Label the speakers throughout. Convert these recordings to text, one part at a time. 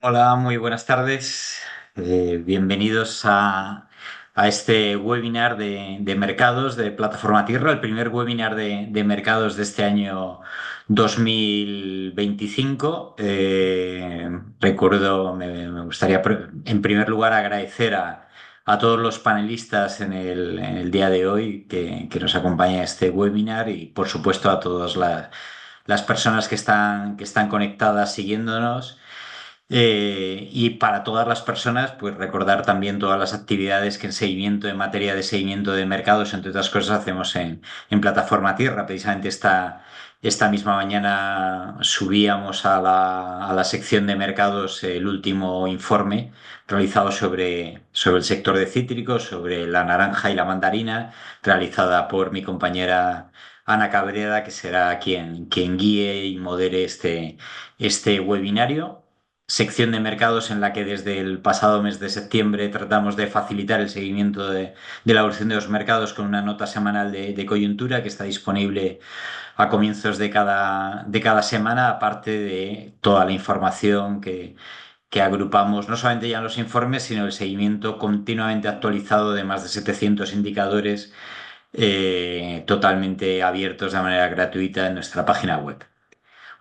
Speaker 1: Hola, muy buenas tardes. Bienvenidos a este webinar de mercados de Plataforma Tierra, el primer webinar de mercados de este año 2025. Me gustaría en primer lugar agradecer a todos los panelistas en el día de hoy que nos acompañan a este webinar y por supuesto a todas las personas que están conectadas siguiéndonos. Y para todas las personas, pues recordar también todas las actividades que en materia de seguimiento de mercados, entre otras cosas, hacemos en Plataforma Tierra. Precisamente esta misma mañana subíamos a la sección de mercados el último informe realizado sobre el sector de cítricos, sobre la naranja y la mandarina, realizada por mi compañera Ana Cabrera, que será quien guíe y modere este webinario. Sección de mercados en la que desde el pasado mes de septiembre tratamos de facilitar el seguimiento de la evolución de los mercados con una nota semanal de coyuntura que está disponible a comienzos de cada semana, aparte de toda la información que agrupamos, no solamente ya en los informes, sino el seguimiento continuamente actualizado de más de 700 indicadores totalmente abiertos de manera gratuita en nuestra página web.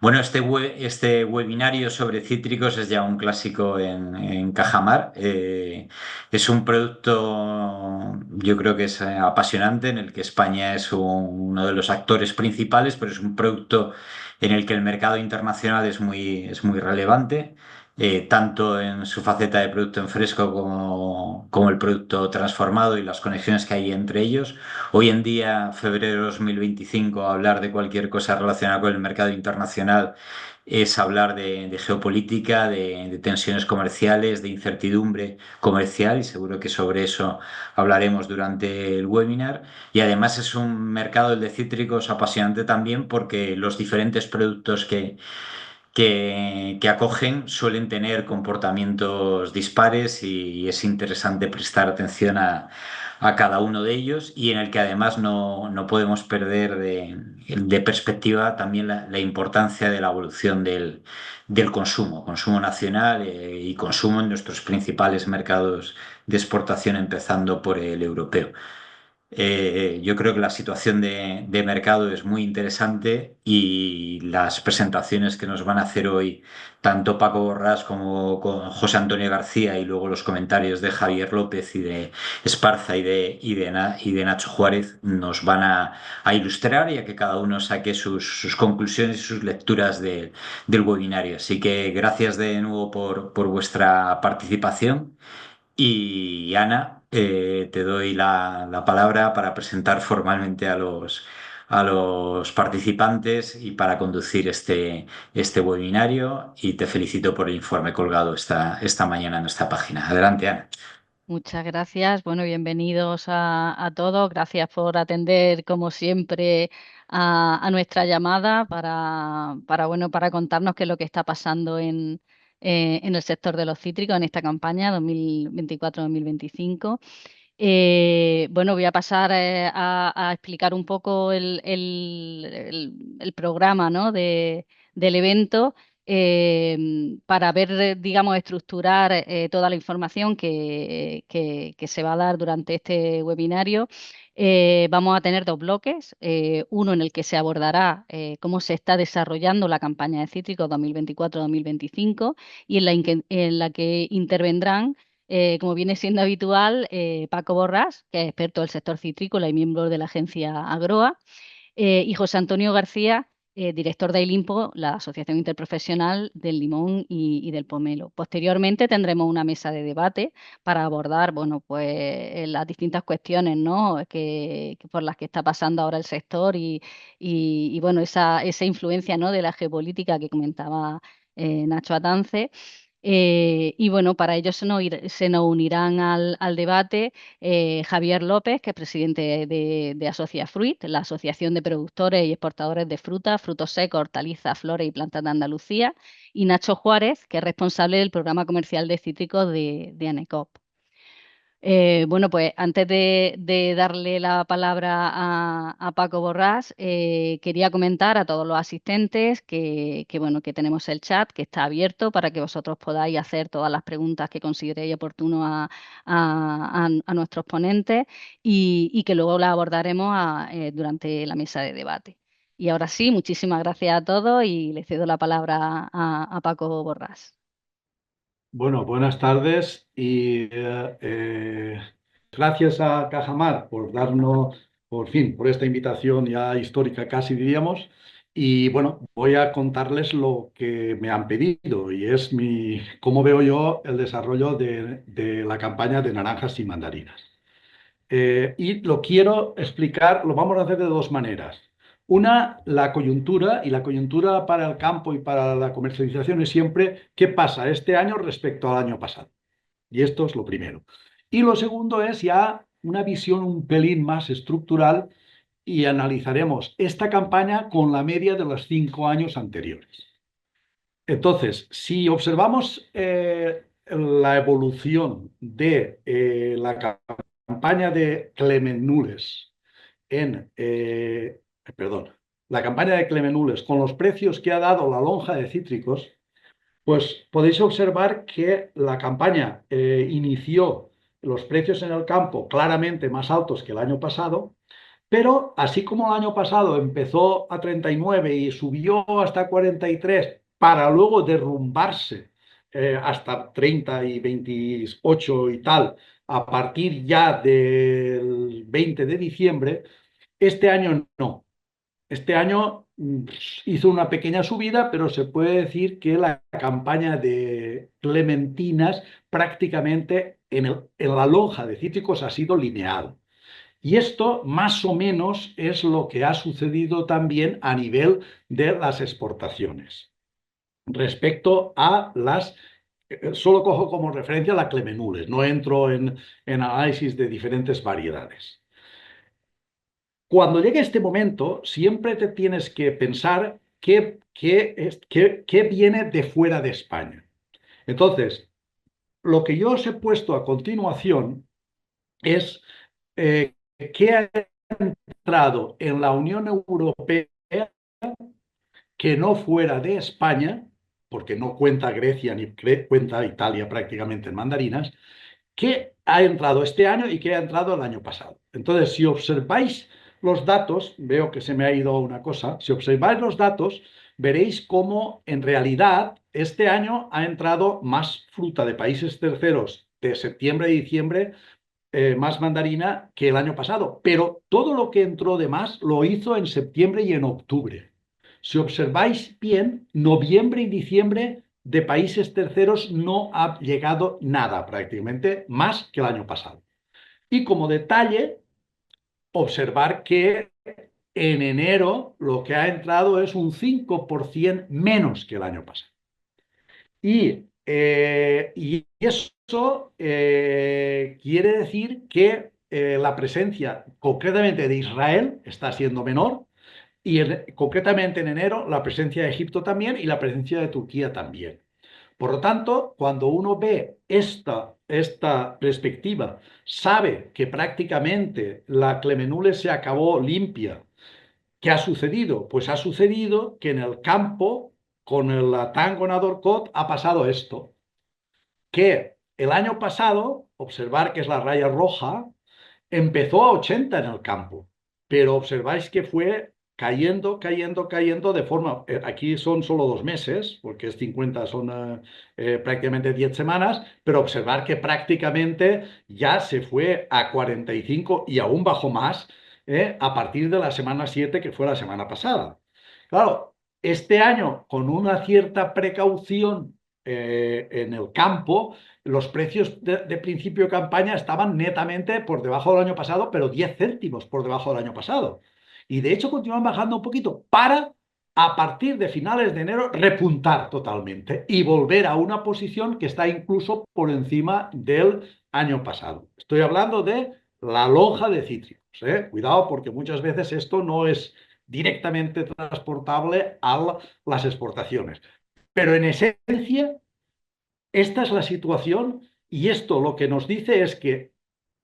Speaker 1: Bueno, este webinario sobre cítricos es ya un clásico en Cajamar. Es un producto, yo creo que es apasionante, en el que España es uno de los actores principales, pero es un producto en el que el mercado internacional es muy relevante, tanto en su faceta de producto en fresco como el producto transformado y las conexiones que hay entre ellos. Hoy en día, febrero de 2025, hablar de cualquier cosa relacionada con el mercado internacional es hablar de geopolítica, de tensiones comerciales, de incertidumbre comercial, y seguro que sobre eso hablaremos durante el webinar. Y además es un mercado, el de cítricos, apasionante también porque los diferentes productos que acogen suelen tener comportamientos dispares y es interesante prestar atención a cada uno de ellos, y en el que además no podemos perder de perspectiva también la importancia de la evolución del consumo nacional y consumo en nuestros principales mercados de exportación, empezando por el europeo. Yo creo que la situación de mercado es muy interesante, y las presentaciones que nos van a hacer hoy tanto Paco Borrás como con José Antonio García, y luego los comentarios de Javier López y de Esparza y de Nacho Juárez, nos van a ilustrar y a que cada uno saque sus conclusiones y sus lecturas del webinario. Así que gracias de nuevo por vuestra participación. Y Ana, te doy la palabra para presentar formalmente a los participantes y para conducir este webinario, y te felicito por el informe colgado esta mañana en nuestra página. Adelante, Ana.
Speaker 2: Muchas gracias. Bueno, bienvenidos a todos. Gracias por atender, como siempre, a nuestra llamada para contarnos qué es lo que está pasando en el sector de los cítricos en esta campaña 2024-2025. Bueno, voy a pasar a explicar un poco el programa, ¿no? del evento, para ver, digamos, estructurar toda la información que se va a dar durante este webinario. Vamos a tener dos bloques, uno en el que se abordará cómo se está desarrollando la campaña de cítricos 2024-2025, y en la que intervendrán, como viene siendo habitual, Paco Borrás, que es experto del sector citrícola y miembro de la agencia Agroa, y José Antonio García, director de ILIMPO, la Asociación Interprofesional del Limón y del Pomelo. Posteriormente tendremos una mesa de debate para abordar, bueno, pues las distintas cuestiones, ¿no? que por las que está pasando ahora el sector y, bueno, esa influencia, ¿no? de la geopolítica que comentaba Nacho Atance. Y bueno, para ello se nos unirán al debate Javier López, que es presidente de Asociafruit, la Asociación de Productores y Exportadores de Fruta, Frutos Secos, Hortalizas, Flores y Plantas de Andalucía, y Nacho Juárez, que es responsable del programa comercial de cítricos de ANECOP. Bueno, pues antes de darle la palabra a Paco Borrás, quería comentar a todos los asistentes bueno, que tenemos el chat que está abierto para que vosotros podáis hacer todas las preguntas que consideréis oportuno a nuestros ponentes y que luego las abordaremos durante la mesa de debate. Y ahora sí, muchísimas gracias a todos y le cedo la palabra a Paco Borrás.
Speaker 3: Bueno, buenas tardes y gracias a Cajamar por darnos, por fin, por esta invitación ya histórica casi diríamos. Y bueno, voy a contarles lo que me han pedido y es cómo veo yo el desarrollo de la campaña de naranjas y mandarinas. Y lo quiero explicar, lo vamos a hacer de dos maneras. Una, la coyuntura, y la coyuntura para el campo y para la comercialización es siempre qué pasa este año respecto al año pasado. Y esto es lo primero. Y lo segundo es ya una visión un pelín más estructural y analizaremos esta campaña con la media de los 5 años anteriores. Entonces, si observamos la evolución de la campaña de Clement Nules perdón, la campaña de Clement Nules con los precios que ha dado la lonja de cítricos, pues podéis observar que la campaña inició los precios en el campo claramente más altos que el año pasado, pero así como el año pasado empezó a 39 y subió hasta 43 para luego derrumbarse hasta 30 y 28 y tal, a partir ya del 20 de diciembre, este año no. Este año hizo una pequeña subida, pero se puede decir que la campaña de clementinas prácticamente en la lonja de cítricos ha sido lineal. Y esto más o menos es lo que ha sucedido también a nivel de las exportaciones. Respecto a solo cojo como referencia la Clemenules, no entro en análisis de diferentes variedades. Cuando llegue este momento, siempre te tienes que pensar qué viene de fuera de España. Entonces, lo que yo os he puesto a continuación es qué ha entrado en la Unión Europea que no fuera de España, porque no cuenta Grecia ni cuenta Italia prácticamente en mandarinas, que ha entrado este año y que ha entrado el año pasado. Entonces, si observáis los datos, veo que se me ha ido una cosa, si observáis los datos, veréis cómo en realidad este año ha entrado más fruta de países terceros de septiembre y diciembre, más mandarina que el año pasado, pero todo lo que entró de más lo hizo en septiembre y en octubre. Si observáis bien, noviembre y diciembre de países terceros no ha llegado nada prácticamente, más que el año pasado. Y como detalle, observar que en enero lo que ha entrado es un 5% menos que el año pasado. Y eso quiere decir que la presencia concretamente de Israel está siendo menor y concretamente en enero la presencia de Egipto también y la presencia de Turquía también. Por lo tanto, cuando uno ve esta perspectiva, sabe que prácticamente la Clemenule se acabó limpia. ¿Qué ha sucedido? Pues ha sucedido que en el campo, con el Tango Nadorcot, ha pasado esto, que el año pasado, observar que es la raya roja, empezó a 80 en el campo, pero observáis que fue cayendo, cayendo, cayendo de forma, aquí son solo 2 meses, porque es 50, son prácticamente 10 semanas, pero observar que prácticamente ya se fue a 45 y aún bajó más a partir de la semana 7, que fue la semana pasada. Claro, este año, con una cierta precaución en el campo, los precios de principio de campaña estaban netamente por debajo del año pasado, pero 10 céntimos por debajo del año pasado. Y de hecho continúan bajando un poquito para, a partir de finales de enero, repuntar totalmente y volver a una posición que está incluso por encima del año pasado. Estoy hablando de la lonja de cítricos. Cuidado, porque muchas veces esto no es directamente transportable a las exportaciones. Pero en esencia, esta es la situación y esto lo que nos dice es que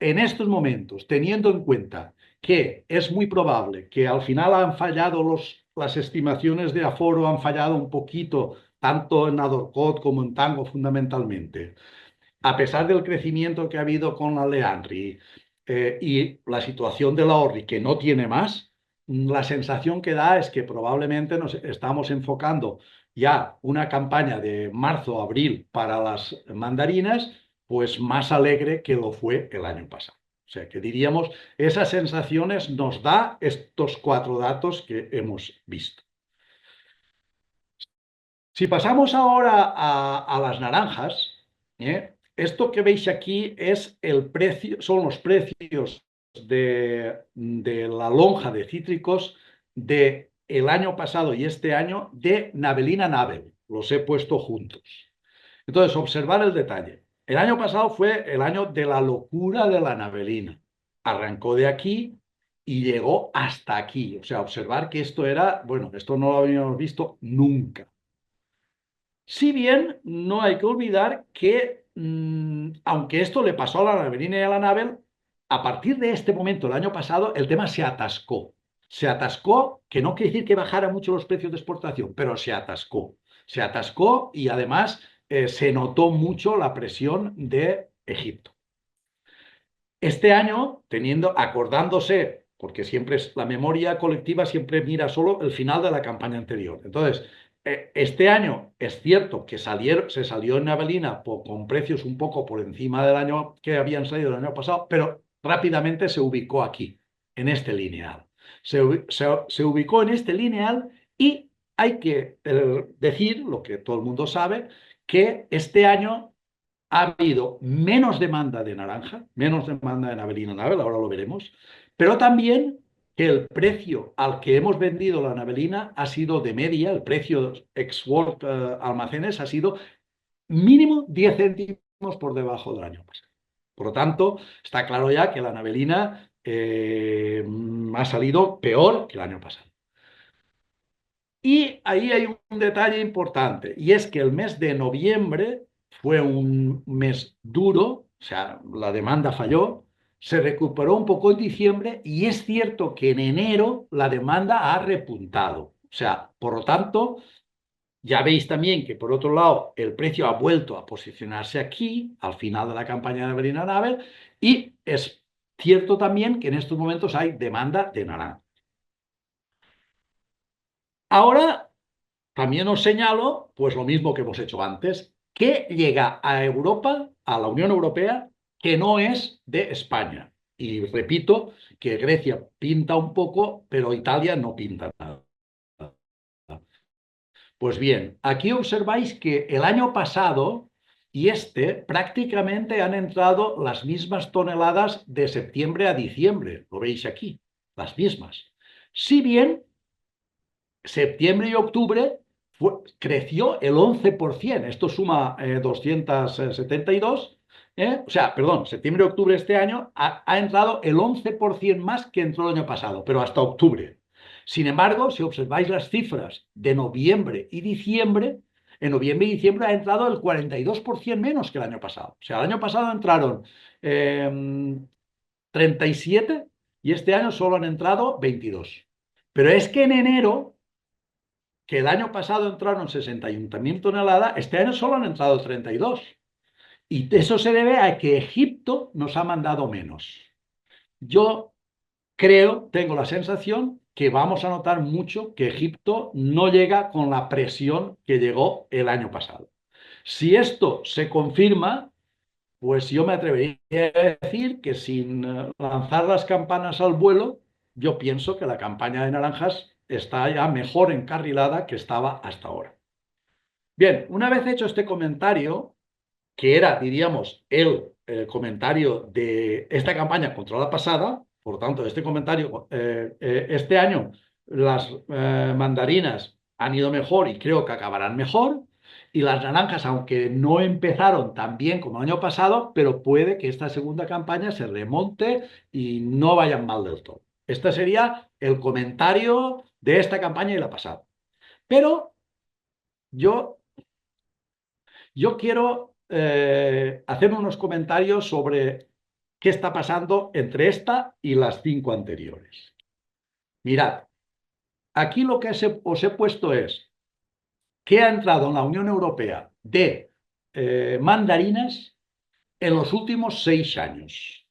Speaker 3: en estos momentos, teniendo en cuenta que es muy probable que al final han fallado las estimaciones de aforo, han fallado un poquito, tanto en Adorcot como en Tango fundamentalmente, a pesar del crecimiento que ha habido con la Leandri y la situación de la Orri, que no tiene más, la sensación que da es que probablemente nos estamos enfocando ya una campaña de marzo-abril para las mandarinas, pues más alegre que lo fue el año pasado. O sea, que diríamos, esas sensaciones nos da estos 4 datos que hemos visto. Si pasamos ahora a las naranjas, esto que veis aquí es el precio, son los precios de la lonja de cítricos de el año pasado y este año de Navelina Navel. Los he puesto juntos. Entonces, observar el detalle. El año pasado fue el año de la locura de la Navelina. Arrancó de aquí y llegó hasta aquí. O sea, observar que esto era, bueno, esto no lo habíamos visto nunca. Si bien no hay que olvidar que, aunque esto le pasó a la Navelina y a la Navel, a partir de este momento, el año pasado, el tema se atascó. Se atascó, que no quiere decir que bajara mucho los precios de exportación, pero se atascó. Se atascó y además se notó mucho la presión de Egipto. Este año, acordándose, porque siempre es la memoria colectiva, siempre mira solo el final de la campaña anterior. Entonces, este año es cierto que se salió en Navelina con precios un poco por encima del año que habían salido el año pasado, pero rápidamente se ubicó aquí, en este lineal. Se ubicó en este lineal y hay que decir, lo que todo el mundo sabe, que este año ha habido menos demanda de naranja, menos demanda de Navelina Navel, ahora lo veremos, pero también que el precio al que hemos vendido la Navelina ha sido de media, el precio ex-world almacenes ha sido mínimo 10 céntimos por debajo del año pasado. Por lo tanto, está claro ya que la Navelina ha salido peor que el año pasado. Y ahí hay un detalle importante, y es que el mes de noviembre fue un mes duro, o sea, la demanda falló, se recuperó un poco en diciembre y es cierto que en enero la demanda ha repuntado. O sea, por lo tanto, ya veis también que por otro lado el precio ha vuelto a posicionarse aquí, al final de la campaña de Berliner Navel, y es cierto también que en estos momentos hay demanda de naranja. Ahora también os señalo, pues lo mismo que hemos hecho antes, que llega a Europa, a la Unión Europea, que no es de España. Y repito que Grecia pinta un poco, pero Italia no pinta nada. Pues bien, aquí observáis que el año pasado y este prácticamente han entrado las mismas toneladas de septiembre a diciembre. Lo veis aquí, las mismas. Si bien septiembre y octubre creció el 11%. Esto suma 272. O sea, perdón, septiembre y octubre de este año ha entrado el 11% más que entró el año pasado, pero hasta octubre. Sin embargo, si observáis las cifras de noviembre y diciembre, en noviembre y diciembre ha entrado el 42% menos que el año pasado. O sea, el año pasado entraron 37 y este año solo han entrado 22. Pero es que en enero, que el año pasado entraron 61.000 toneladas, este año solo han entrado 32. Y eso se debe a que Egipto nos ha mandado menos. Yo creo, tengo la sensación que vamos a notar mucho que Egipto no llega con la presión que llegó el año pasado. Si esto se confirma, pues yo me atrevería a decir que sin lanzar las campanas al vuelo, yo pienso que la campaña de naranjas está ya mejor encarrilada que estaba hasta ahora. Bien, una vez hecho este comentario, que era, diríamos, el comentario de esta campaña contra la pasada, por tanto, este comentario, este año las mandarinas han ido mejor y creo que acabarán mejor, y las naranjas, aunque no empezaron tan bien como el año pasado, pero puede que esta segunda campaña se remonte y no vayan mal del todo. Este sería el comentario de esta campaña y la pasada. Pero yo quiero hacer unos comentarios sobre qué está pasando entre esta y las 5 anteriores. Mirad, aquí lo que os he puesto es que ha entrado en la Unión Europea de mandarinas en los últimos 6 años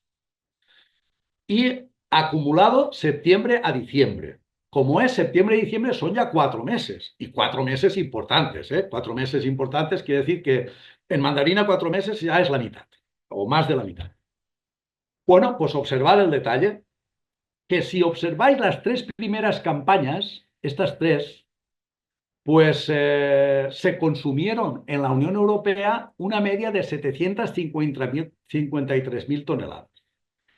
Speaker 3: y acumulado septiembre a diciembre. Como es septiembre y diciembre, son ya 4 meses, y 4 meses importantes, ¿eh? 4 meses importantes quiere decir que en mandarina 4 meses ya es la mitad, o más de la mitad. Bueno, pues observad el detalle, que si observáis las 3 primeras campañas, estas 3, pues se consumieron en la Unión Europea una media de 753.000 toneladas.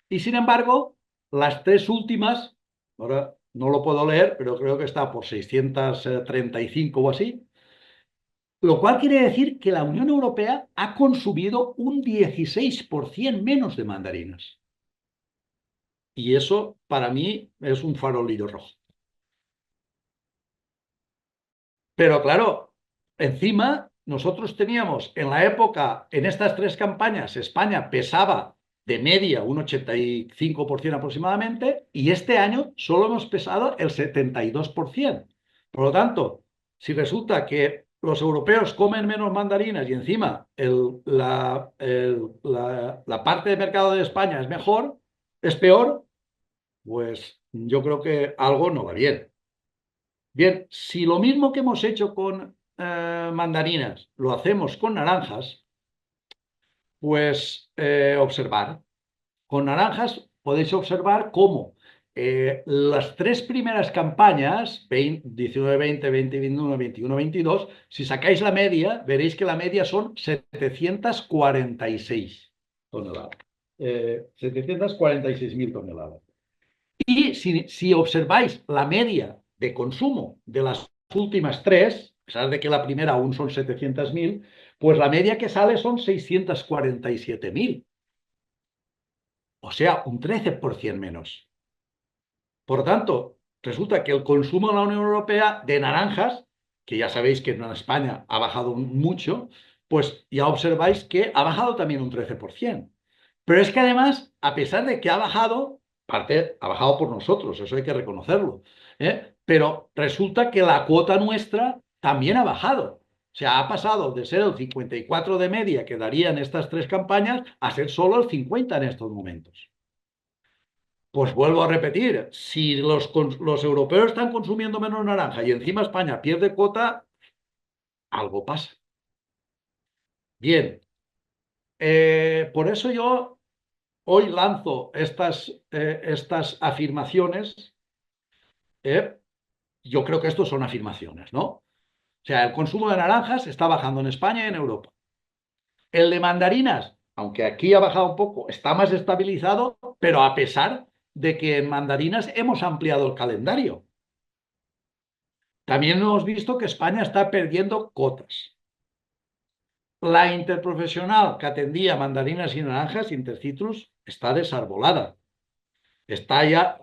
Speaker 3: Y sin embargo, las 3 últimas, ahora no lo puedo leer, pero creo que está por 635 o así, lo cual quiere decir que la Unión Europea ha consumido un 16% menos de mandarinas. Y eso para mí es un farolillo rojo. Pero claro, encima nosotros teníamos en la época, en estas 3 campañas, España pesaba de media un 85% aproximadamente, y este año solo hemos pesado el 72%. Por lo tanto, si resulta que los europeos comen menos mandarinas y encima la parte de mercado de España es mejor, es peor, pues yo creo que algo no va bien. Bien, si lo mismo que hemos hecho con mandarinas lo hacemos con naranjas, pues observar. Con naranjas podéis observar cómo las 3 primeras campañas, 19-20, 20-21, 21-22, si sacáis la media, veréis que la media son 746 toneladas. 746.000 toneladas. Y si observáis la media de consumo de las últimas 3, a pesar de que la primera aún son 700.000, pues la media que sale son 647.000. O sea, un 13% menos. Por lo tanto, resulta que el consumo en la Unión Europea de naranjas, que ya sabéis que en España ha bajado mucho, pues ya observáis que ha bajado también un 13%. Pero es que además, a pesar de que ha bajado, parte ha bajado por nosotros, eso hay que reconocerlo, pero resulta que la cuota nuestra también ha bajado. O sea, ha pasado de ser el 54 de media que darían estas 3 campañas a ser solo el 50 en estos momentos. Pues vuelvo a repetir, si los europeos están consumiendo menos naranja y encima España pierde cuota, algo pasa. Bien, por eso yo hoy lanzo estas afirmaciones. Yo creo que estos son afirmaciones, ¿no? O sea, el consumo de naranjas está bajando en España y en Europa. El de mandarinas, aunque aquí ha bajado un poco, está más estabilizado, pero a pesar de que en mandarinas hemos ampliado el calendario. También hemos visto que España está perdiendo cotas. La interprofesional que atendía mandarinas y naranjas, Intercitrus, está desarbolada. Está ya,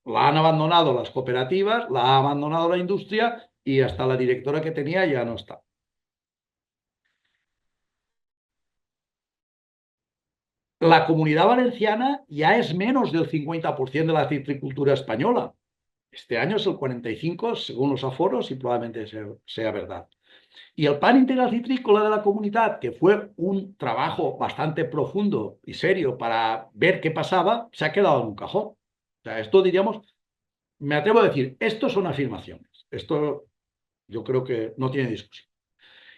Speaker 3: la han abandonado las cooperativas, la ha abandonado la industria y hasta la directora que tenía ya no está. La Comunidad Valenciana ya es menos del 50% de la citricultura española. Este año es el 45% según los aforos y probablemente sea verdad. Y el Plan Integral Citrícola de la Comunidad, que fue un trabajo bastante profundo y serio para ver qué pasaba, se ha quedado en un cajón. O sea, esto diríamos, me atrevo a decir, esto son afirmaciones. Esto yo creo que no tiene discusión.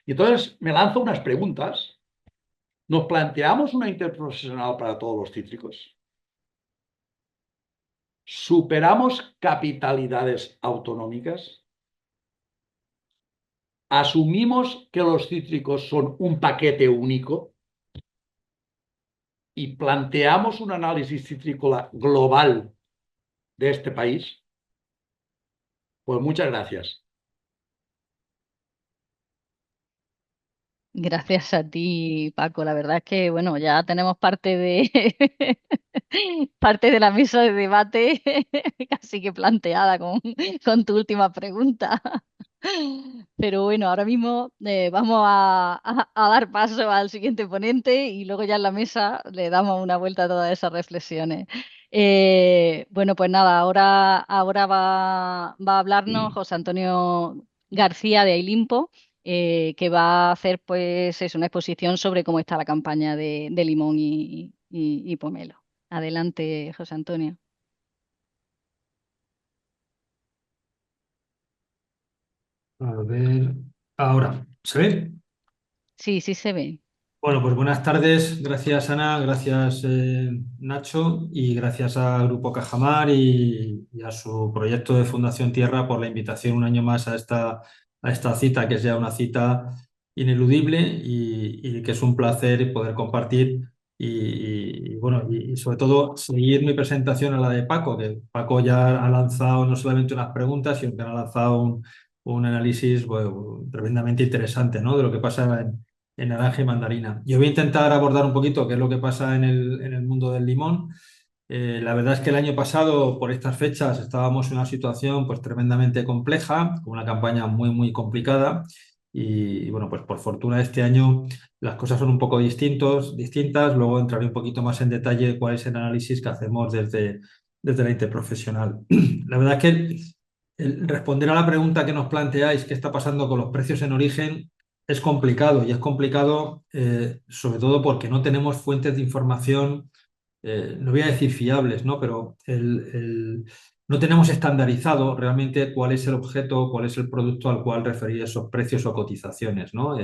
Speaker 3: Y entonces me lanzo unas preguntas. ¿Nos planteamos una interprofesional para todos los cítricos? ¿Superamos capitalidades autonómicas? ¿Asumimos que los cítricos son un paquete único? ¿Y planteamos un análisis citrícola global de este país? Pues muchas gracias.
Speaker 2: Gracias a ti, Paco. La verdad es que, bueno, ya tenemos parte de parte de la mesa de debate casi que planteada con tu última pregunta. Pero bueno, ahora mismo vamos a dar paso al siguiente ponente y luego ya en la mesa le damos una vuelta a todas esas reflexiones. Bueno, pues nada, ahora va a hablarnos José Antonio García de Ailimpo, que va a hacer pues es una exposición sobre cómo está la campaña de limón y pomelo. Adelante, José Antonio.
Speaker 4: A ver, ahora, ¿se ve?
Speaker 2: Sí, sí se ve.
Speaker 4: Bueno, pues buenas tardes. Gracias, Ana, gracias, Nacho, y gracias a Grupo Cajamar y a su proyecto de Fundación Tierra por la invitación un año más a esta cita, que es ya una cita ineludible y que es un placer poder compartir bueno, y sobre todo seguir mi presentación a la de Paco, que Paco ya ha lanzado no solamente unas preguntas, sino que ha lanzado un análisis, bueno, tremendamente interesante, ¿no?, de lo que pasa en naranja y mandarina. Yo voy a intentar abordar un poquito qué es lo que pasa en el mundo del limón. La verdad es que el año pasado, por estas fechas, estábamos en una situación pues tremendamente compleja, con una campaña muy, muy complicada. Y bueno, pues por fortuna este año las cosas son un poco distintas. Luego entraré un poquito más en detalle cuál es el análisis que hacemos desde la interprofesional. La verdad es que responder a la pregunta que nos planteáis, qué está pasando con los precios en origen, es complicado y es complicado sobre todo porque no tenemos fuentes de información, no voy a decir fiables, ¿no?, pero no tenemos estandarizado realmente cuál es el objeto, cuál es el producto al cual referir esos precios o cotizaciones, ¿no?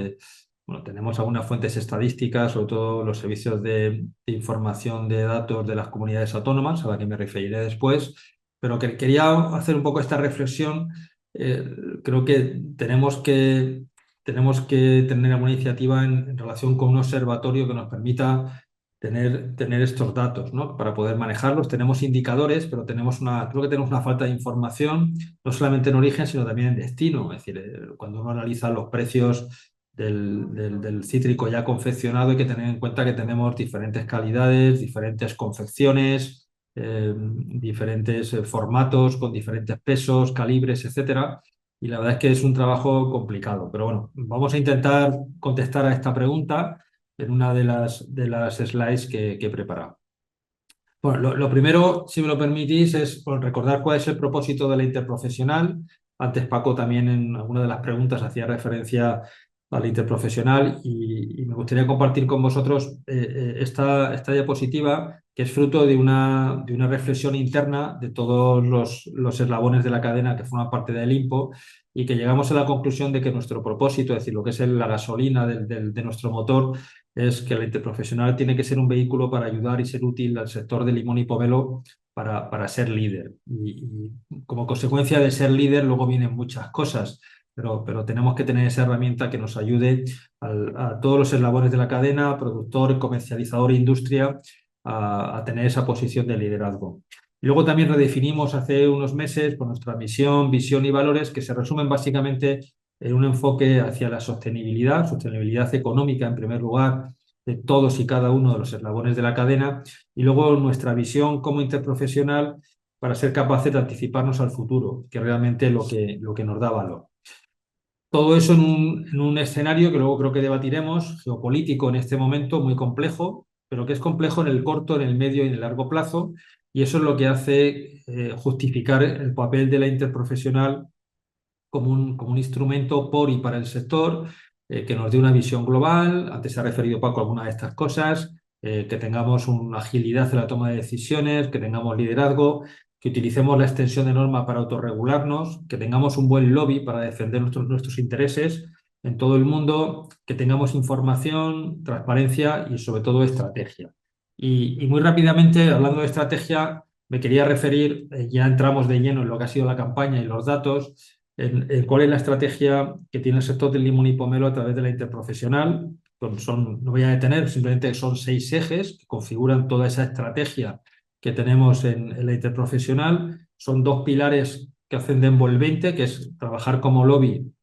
Speaker 4: Bueno, tenemos algunas fuentes estadísticas, sobre todo los servicios de información de datos de las comunidades autónomas, a la que me referiré después, pero que quería hacer un poco esta reflexión. Creo que tenemos que tener alguna iniciativa en relación con un observatorio que nos permita tener estos datos, ¿no?, para poder manejarlos. Tenemos indicadores, pero creo que tenemos una falta de información, no solamente en origen, sino también en destino. Es decir, cuando uno analiza los precios del cítrico ya confeccionado, hay que tener en cuenta que tenemos diferentes calidades, diferentes confecciones, diferentes formatos con diferentes pesos, calibres, etcétera. Y la verdad es que es un trabajo complicado. Pero bueno, vamos a intentar contestar a esta pregunta en una de las slides que he preparado. Bueno, lo primero, si me lo permitís, es recordar cuál es el propósito de la interprofesional. Antes Paco también en alguna de las preguntas hacía referencia a la interprofesional y me gustaría compartir con vosotros esta diapositiva, que es fruto de una reflexión interna de todos los eslabones de la cadena que forman parte del IMPO, y que llegamos a la conclusión de que nuestro propósito, es decir, lo que es la gasolina de nuestro motor, es que la interprofesional tiene que ser un vehículo para ayudar y ser útil al sector de limón y pomelo para ser líder. Y como consecuencia de ser líder luego vienen muchas cosas, pero tenemos que tener esa herramienta que nos ayude a todos los eslabones de la cadena, productor, comercializador e industria, a tener esa posición de liderazgo. Y luego también redefinimos hace unos meses por nuestra misión, visión y valores, que se resumen básicamente en un enfoque hacia la sostenibilidad económica en primer lugar, de todos y cada uno de los eslabones de la cadena, y luego nuestra visión como interprofesional para ser capaces de anticiparnos al futuro, que realmente es lo que nos da valor. Todo eso en un escenario que luego creo que debatiremos, geopolítico en este momento, muy complejo, pero que es complejo en el corto, en el medio y en el largo plazo, y eso es lo que hace justificar el papel de la interprofesional como un instrumento por y para el sector, que nos dé una visión global. Antes se ha referido Paco a algunas de estas cosas, que tengamos una agilidad en la toma de decisiones, que tengamos liderazgo, que utilicemos la extensión de norma para autorregularnos, que tengamos un buen lobby para defender nuestros intereses en todo el mundo, que tengamos información, transparencia y sobre todo estrategia. Y muy rápidamente, hablando de estrategia, me quería referir, ya entramos de lleno en lo que ha sido la campaña y los datos, en cuál es la estrategia que tiene el sector del limón y pomelo a través de la interprofesional. No voy a detener, simplemente son 6 ejes que configuran toda esa estrategia que tenemos en la interprofesional. Son 2 pilares que hacen de envolvente, que es trabajar como lobby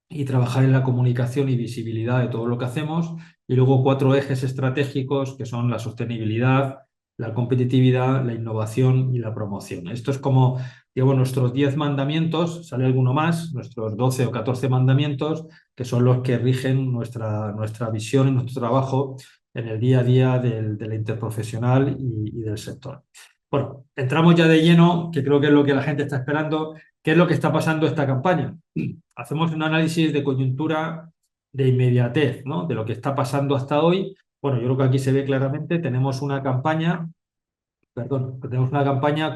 Speaker 4: y trabajar en la comunicación y visibilidad de todo lo que hacemos. Y luego 4 ejes estratégicos, que son la sostenibilidad, la competitividad, la innovación y la promoción. Esto es como, digamos, nuestros 10 mandamientos, sale alguno más, nuestros 12 o 14 mandamientos, que son los que rigen nuestra visión y nuestro trabajo en el día a día de la interprofesional y del sector. Bueno, entramos ya de lleno, que creo que es lo que la gente está esperando. ¿Qué es lo que está pasando esta campaña? Hacemos un análisis de coyuntura de inmediatez, ¿no? De lo que está pasando hasta hoy. Bueno, yo creo que aquí se ve claramente, tenemos una campaña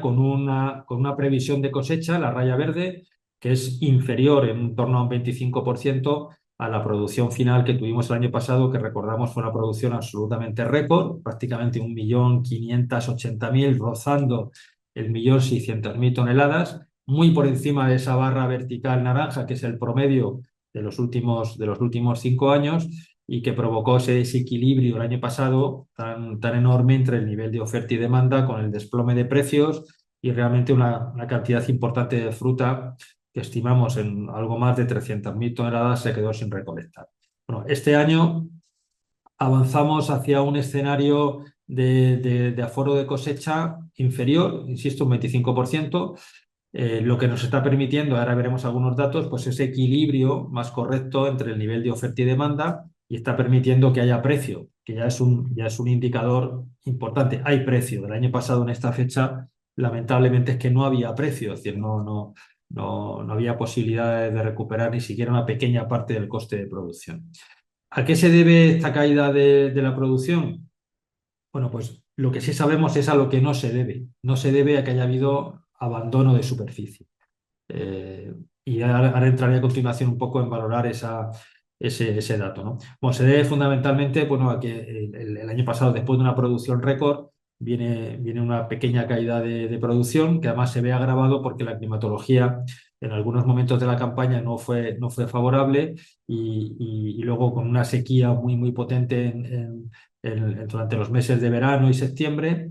Speaker 4: con una previsión de cosecha, la raya verde, que es inferior en torno a un 25% a la producción final que tuvimos el año pasado, que recordamos fue una producción absolutamente récord, prácticamente 1.580.000, rozando el 1.600.000 toneladas, muy por encima de esa barra vertical naranja, que es el promedio de los últimos 5 años, y que provocó ese desequilibrio el año pasado tan enorme entre el nivel de oferta y demanda, con el desplome de precios y realmente una cantidad importante de fruta que estimamos en algo más de 300.000 toneladas se quedó sin recolectar. Bueno, este año avanzamos hacia un escenario de aforo de cosecha inferior, insisto, un 25%, lo que nos está permitiendo, ahora veremos algunos datos, pues ese equilibrio más correcto entre el nivel de oferta y demanda, y está permitiendo que haya precio, que ya es un indicador importante. Hay precio. El año pasado en esta fecha, lamentablemente, es que no había precio, es decir, no había posibilidad de recuperar ni siquiera una pequeña parte del coste de producción. ¿A qué se debe esta caída de la producción? Bueno, pues lo que sí sabemos es a lo que no se debe. No se debe a que haya habido abandono de superficie. Y ahora entraré a continuación un poco en valorar ese dato, ¿no? Bueno, se debe fundamentalmente, bueno, a que el año pasado, después de una producción récord, viene una pequeña caída de producción, que además se ve agravado porque la climatología en algunos momentos de la campaña no fue favorable, y luego con una sequía muy potente durante los meses de verano y septiembre.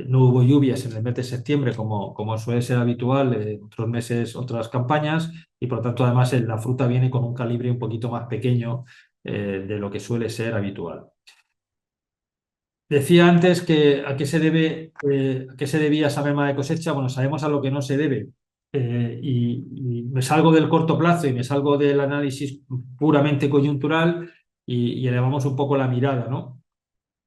Speaker 4: No hubo lluvias en el mes de septiembre como suele ser habitual en otros meses, otras campañas, y por lo tanto además la fruta viene con un calibre un poquito más pequeño de lo que suele ser habitual. Decía antes que a qué se debía esa merma de cosecha. Bueno, sabemos a lo que no se debe, y me salgo del corto plazo y me salgo del análisis puramente coyuntural y elevamos un poco la mirada, ¿no?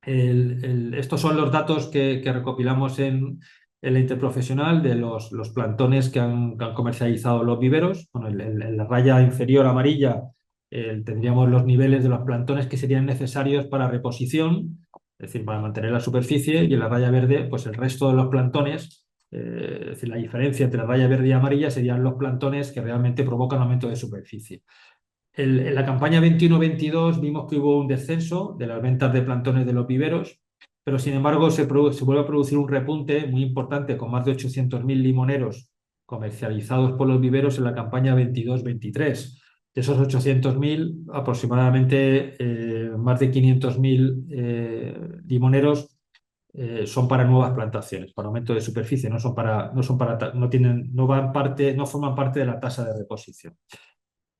Speaker 4: Estos son los datos que recopilamos en la interprofesional de los plantones que han comercializado los viveros. Bueno, en la raya inferior amarilla tendríamos los niveles de los plantones que serían necesarios para reposición, es decir, para mantener la superficie, y en la raya verde, pues el resto de los plantones, es decir, la diferencia entre la raya verde y amarilla serían los plantones que realmente provocan aumento de superficie. En la campaña 21-22 vimos que hubo un descenso de las ventas de plantones de los viveros, pero sin embargo se vuelve a producir un repunte muy importante, con más de 800.000 limoneros comercializados por los viveros en la campaña 22-23. De esos 800.000, aproximadamente más de 500.000 limoneros son para nuevas plantaciones, para aumento de superficie, no forman parte de la tasa de reposición.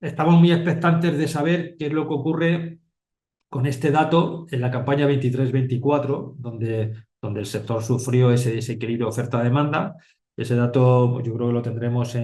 Speaker 4: Estamos muy expectantes de saber qué es lo que ocurre con este dato en la campaña 23-24, donde el sector sufrió ese desequilibrio oferta-demanda. Ese dato, pues yo creo que lo tendremos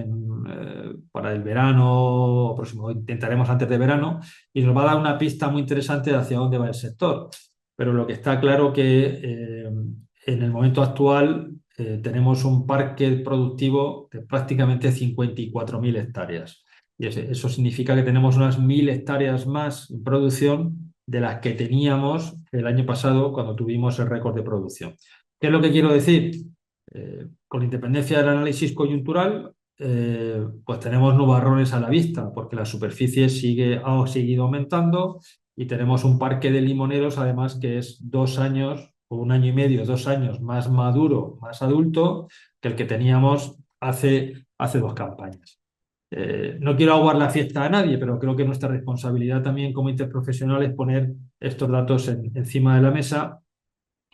Speaker 4: para el verano próximo, intentaremos antes de verano, y nos va a dar una pista muy interesante de hacia dónde va el sector. Pero lo que está claro que en el momento actual tenemos un parque productivo de prácticamente 54.000 hectáreas. Y eso significa que tenemos unas 1.000 hectáreas más en producción de las que teníamos el año pasado cuando tuvimos el récord de producción. ¿Qué es lo que quiero decir? Con independencia del análisis coyuntural, pues tenemos nubarrones a la vista, porque la superficie ha seguido aumentando, y tenemos un parque de limoneros, además, que es 2 años o 1 año y medio, 2 años más maduro, más adulto que el que teníamos hace 2 campañas. No quiero aguar la fiesta a nadie, pero creo que nuestra responsabilidad también como interprofesional es poner estos datos encima de la mesa,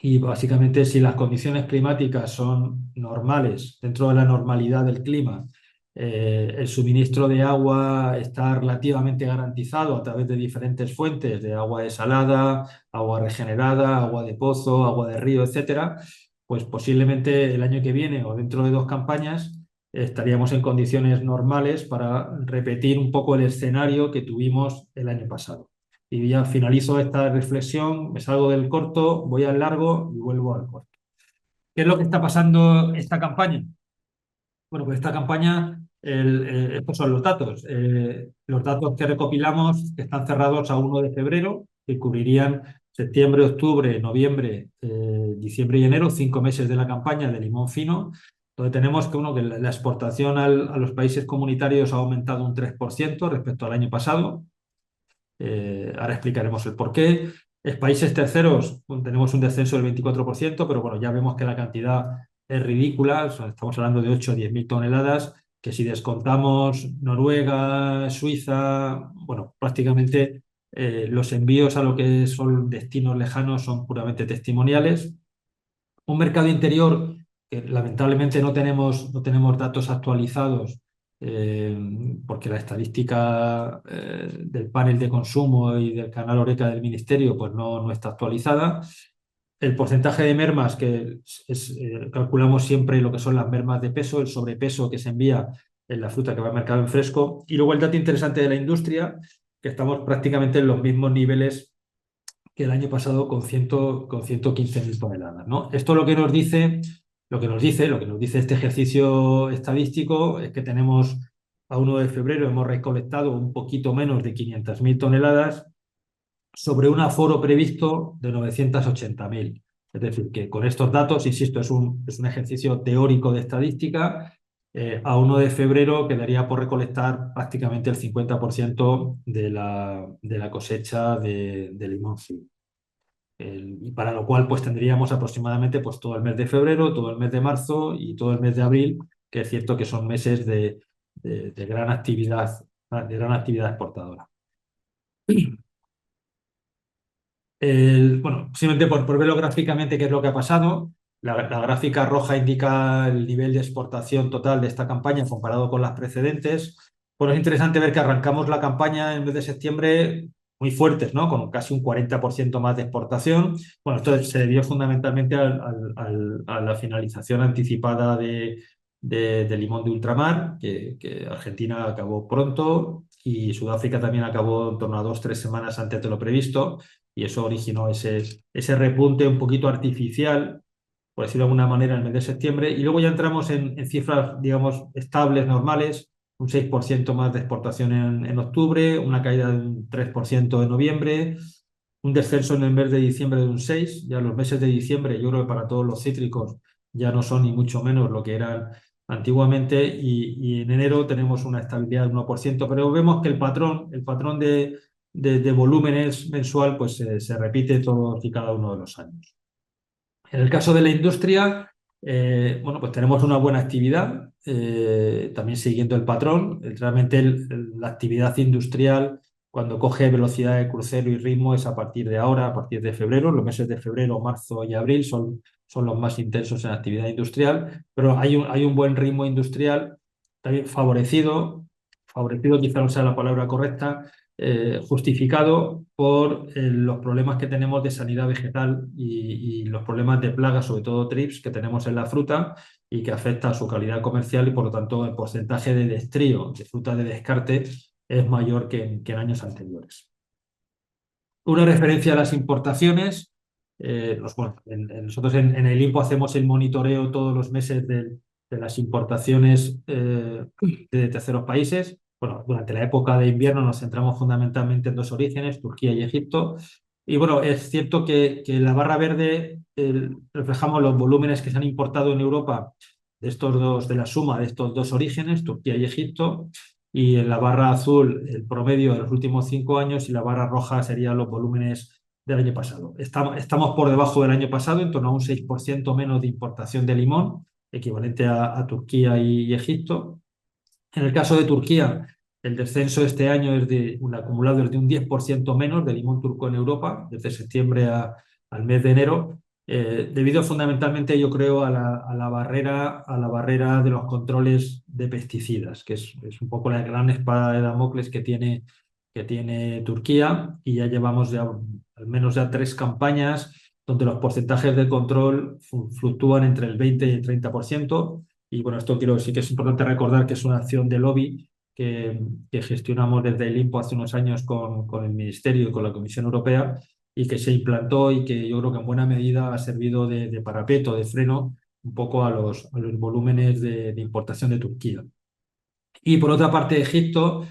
Speaker 4: y básicamente, si las condiciones climáticas son normales, dentro de la normalidad del clima, el suministro de agua está relativamente garantizado a través de diferentes fuentes de agua desalada, agua regenerada, agua de pozo, agua de río, etcétera. pues posiblemente el año que viene o dentro de 2 campañas estaríamos en condiciones normales para repetir un poco el escenario que tuvimos el año pasado. Y ya finalizo esta reflexión, me salgo del corto, voy al largo y vuelvo al corto. ¿Qué es lo que está pasando esta campaña? Bueno, pues esta campaña, estos son los datos. Los datos que recopilamos que están cerrados a 1 de febrero, que cubrirían septiembre, octubre, noviembre, diciembre y enero, 5 meses de la campaña de limón fino, donde tenemos que, que la exportación a los países comunitarios ha aumentado un 3% respecto al año pasado. Ahora explicaremos el porqué. En países terceros tenemos un descenso del 24%, pero bueno, ya vemos que la cantidad es ridícula. O sea, estamos hablando de 8 o 10 mil toneladas, que si descontamos Noruega, Suiza, bueno, prácticamente los envíos a lo que son destinos lejanos son puramente testimoniales. Un mercado interior que lamentablemente no tenemos datos actualizados, porque la estadística del panel de consumo y del canal Horeca del Ministerio pues no está actualizada. El porcentaje de mermas, que calculamos siempre lo que son las mermas de peso, el sobrepeso que se envía en la fruta que va al mercado en fresco. Y luego el dato interesante de la industria, que estamos prácticamente en los mismos niveles que el año pasado con 115.000 toneladas, ¿no? Esto lo que nos dice este ejercicio estadístico es que tenemos a 1 de febrero hemos recolectado un poquito menos de 500.000 toneladas sobre un aforo previsto de 980.000. Es decir, que con estos datos, insisto, es un ejercicio teórico de estadística. A 1 de febrero quedaría por recolectar prácticamente el 50% de la cosecha de limón fino. Y para lo cual pues tendríamos aproximadamente pues, todo el mes de febrero, todo el mes de marzo y todo el mes de abril, que es cierto que son meses de gran actividad exportadora. Bueno, simplemente por verlo gráficamente qué es lo que ha pasado. La gráfica roja indica el nivel de exportación total de esta campaña comparado con las precedentes. Bueno, es interesante ver que arrancamos la campaña en el mes de septiembre muy fuertes, ¿no? Con casi un 40% más de exportación. Bueno, esto se debió fundamentalmente a la finalización anticipada de limón de ultramar, que Argentina acabó pronto y Sudáfrica también acabó en torno a 2 o 3 semanas antes de lo previsto. Y eso originó ese repunte un poquito artificial, por decirlo de alguna manera, en el mes de septiembre. Y luego ya entramos en cifras, digamos, estables, normales, un 6% más de exportación en octubre, una caída de un 3% en noviembre, un descenso en el mes de diciembre de un 6%. Ya los meses de diciembre, yo creo que para todos los cítricos ya no son ni mucho menos lo que eran antiguamente. Y en enero tenemos una estabilidad del 1%, pero vemos que el patrón de volúmenes mensual pues se repite todos y cada uno de los años. En el caso de la industria, bueno, pues tenemos una buena actividad, también siguiendo el patrón. Realmente la actividad industrial, cuando coge velocidad de crucero y ritmo, es a partir de ahora, a partir de febrero. Los meses de febrero, marzo y abril son los más intensos en actividad industrial, pero hay un buen ritmo industrial, también favorecido quizá no sea la palabra correcta, justificado por los problemas que tenemos de sanidad vegetal y los problemas de plagas, sobre todo trips, que tenemos en la fruta y que afecta a su calidad comercial y por lo tanto el porcentaje de destrío de fruta de descarte es mayor que en años anteriores. Una referencia a las importaciones. Nosotros en el INPO hacemos el monitoreo todos los meses de las importaciones de terceros países. Bueno, durante la época de invierno nos centramos fundamentalmente en 2 orígenes, Turquía y Egipto. Y bueno, es cierto que en la barra verde reflejamos los volúmenes que se han importado en Europa de la suma de estos 2 orígenes, Turquía y Egipto. Y en la barra azul el promedio de los últimos 5 años y la barra roja serían los volúmenes del año pasado. Estamos por debajo del año pasado, en torno a un 6% menos de importación de limón, equivalente a Turquía y Egipto. En el caso de Turquía, el descenso de este año un acumulado es de un 10% menos de limón turco en Europa, desde septiembre al mes de enero, debido fundamentalmente, yo creo, a la barrera de los controles de pesticidas, que es un poco la gran espada de Damocles que tiene Turquía, y ya llevamos al menos 3 campañas donde los porcentajes de control fluctúan entre el 20 y el 30%. Y bueno, esto sí que es importante recordar que es una acción de lobby que gestionamos desde el INPO hace unos años con el Ministerio y con la Comisión Europea, y que se implantó y que yo creo que en buena medida ha servido de parapeto, de freno un poco a los volúmenes de importación de Turquía. Y por otra parte, Egipto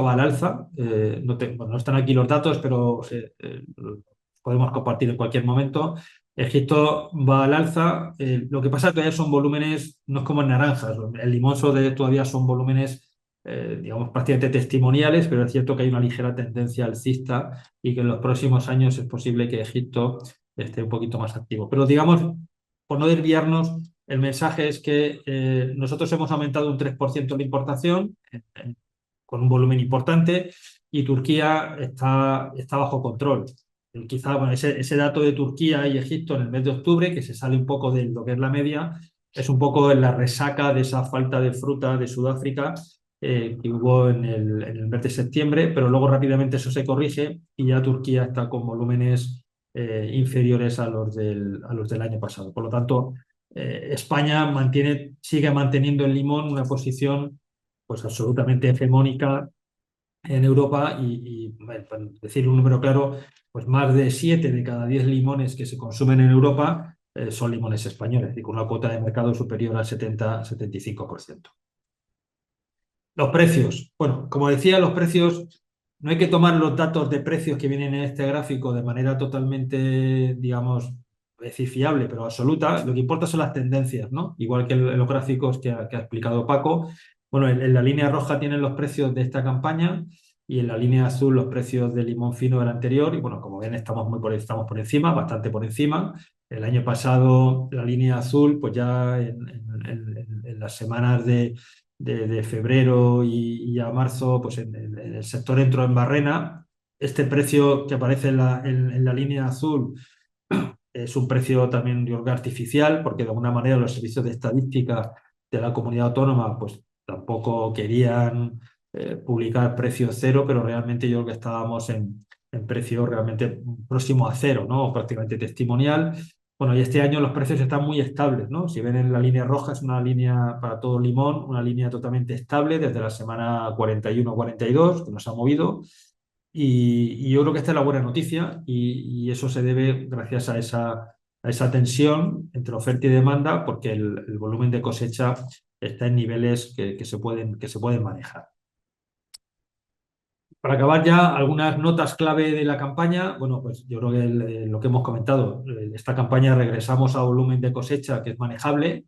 Speaker 4: va al alza. Bueno, no están aquí los datos, pero los podemos compartir en cualquier momento. Egipto va al alza. Lo que pasa es que todavía son volúmenes, no es como en naranjas. El limón todavía son volúmenes, digamos, prácticamente testimoniales, pero es cierto que hay una ligera tendencia alcista y que en los próximos años es posible que Egipto esté un poquito más activo. Pero digamos, por no desviarnos, el mensaje es que nosotros hemos aumentado un 3% la importación con un volumen importante, y Turquía está bajo control. Quizá bueno, ese dato de Turquía y Egipto en el mes de octubre, que se sale un poco de lo que es la media, es un poco en la resaca de esa falta de fruta de Sudáfrica que hubo en el mes de septiembre, pero luego rápidamente eso se corrige y ya Turquía está con volúmenes inferiores a los del año pasado. Por lo tanto, España sigue manteniendo en limón una posición pues absolutamente hegemónica en Europa bueno, para decir un número claro, pues más de 7 de cada 10 limones que se consumen en Europa son limones españoles, y con una cuota de mercado superior al 70-75%. Los precios. Bueno, como decía, los precios, no hay que tomar los datos de precios que vienen en este gráfico de manera totalmente, digamos, decir fiable, pero absoluta. Lo que importa son las tendencias, ¿no? Igual que en los gráficos que ha explicado Paco. Bueno, en la línea roja tienen los precios de esta campaña y en la línea azul los precios del limón fino del anterior. Y bueno, como ven, estamos por encima, bastante por encima. El año pasado, la línea azul, pues ya en las semanas de febrero y a marzo, pues en el sector entró en barrena. Este precio que aparece en la línea azul es un precio también, yo creo, artificial, porque de alguna manera los servicios de estadística de la comunidad autónoma pues tampoco querían publicar precio cero, pero realmente yo creo que estábamos en precio realmente próximo a cero, ¿no? O prácticamente testimonial. Bueno, y este año los precios están muy estables, ¿no? Si ven en la línea roja, es una línea para todo limón, una línea totalmente estable desde la semana 41-42, que nos ha movido. Y yo creo que esta es la buena noticia, y eso se debe gracias a esa tensión entre oferta y demanda, porque el volumen de cosecha está en niveles que se pueden manejar. Para acabar ya, algunas notas clave de la campaña. Bueno, pues yo creo que lo que hemos comentado, esta campaña regresamos a volumen de cosecha que es manejable.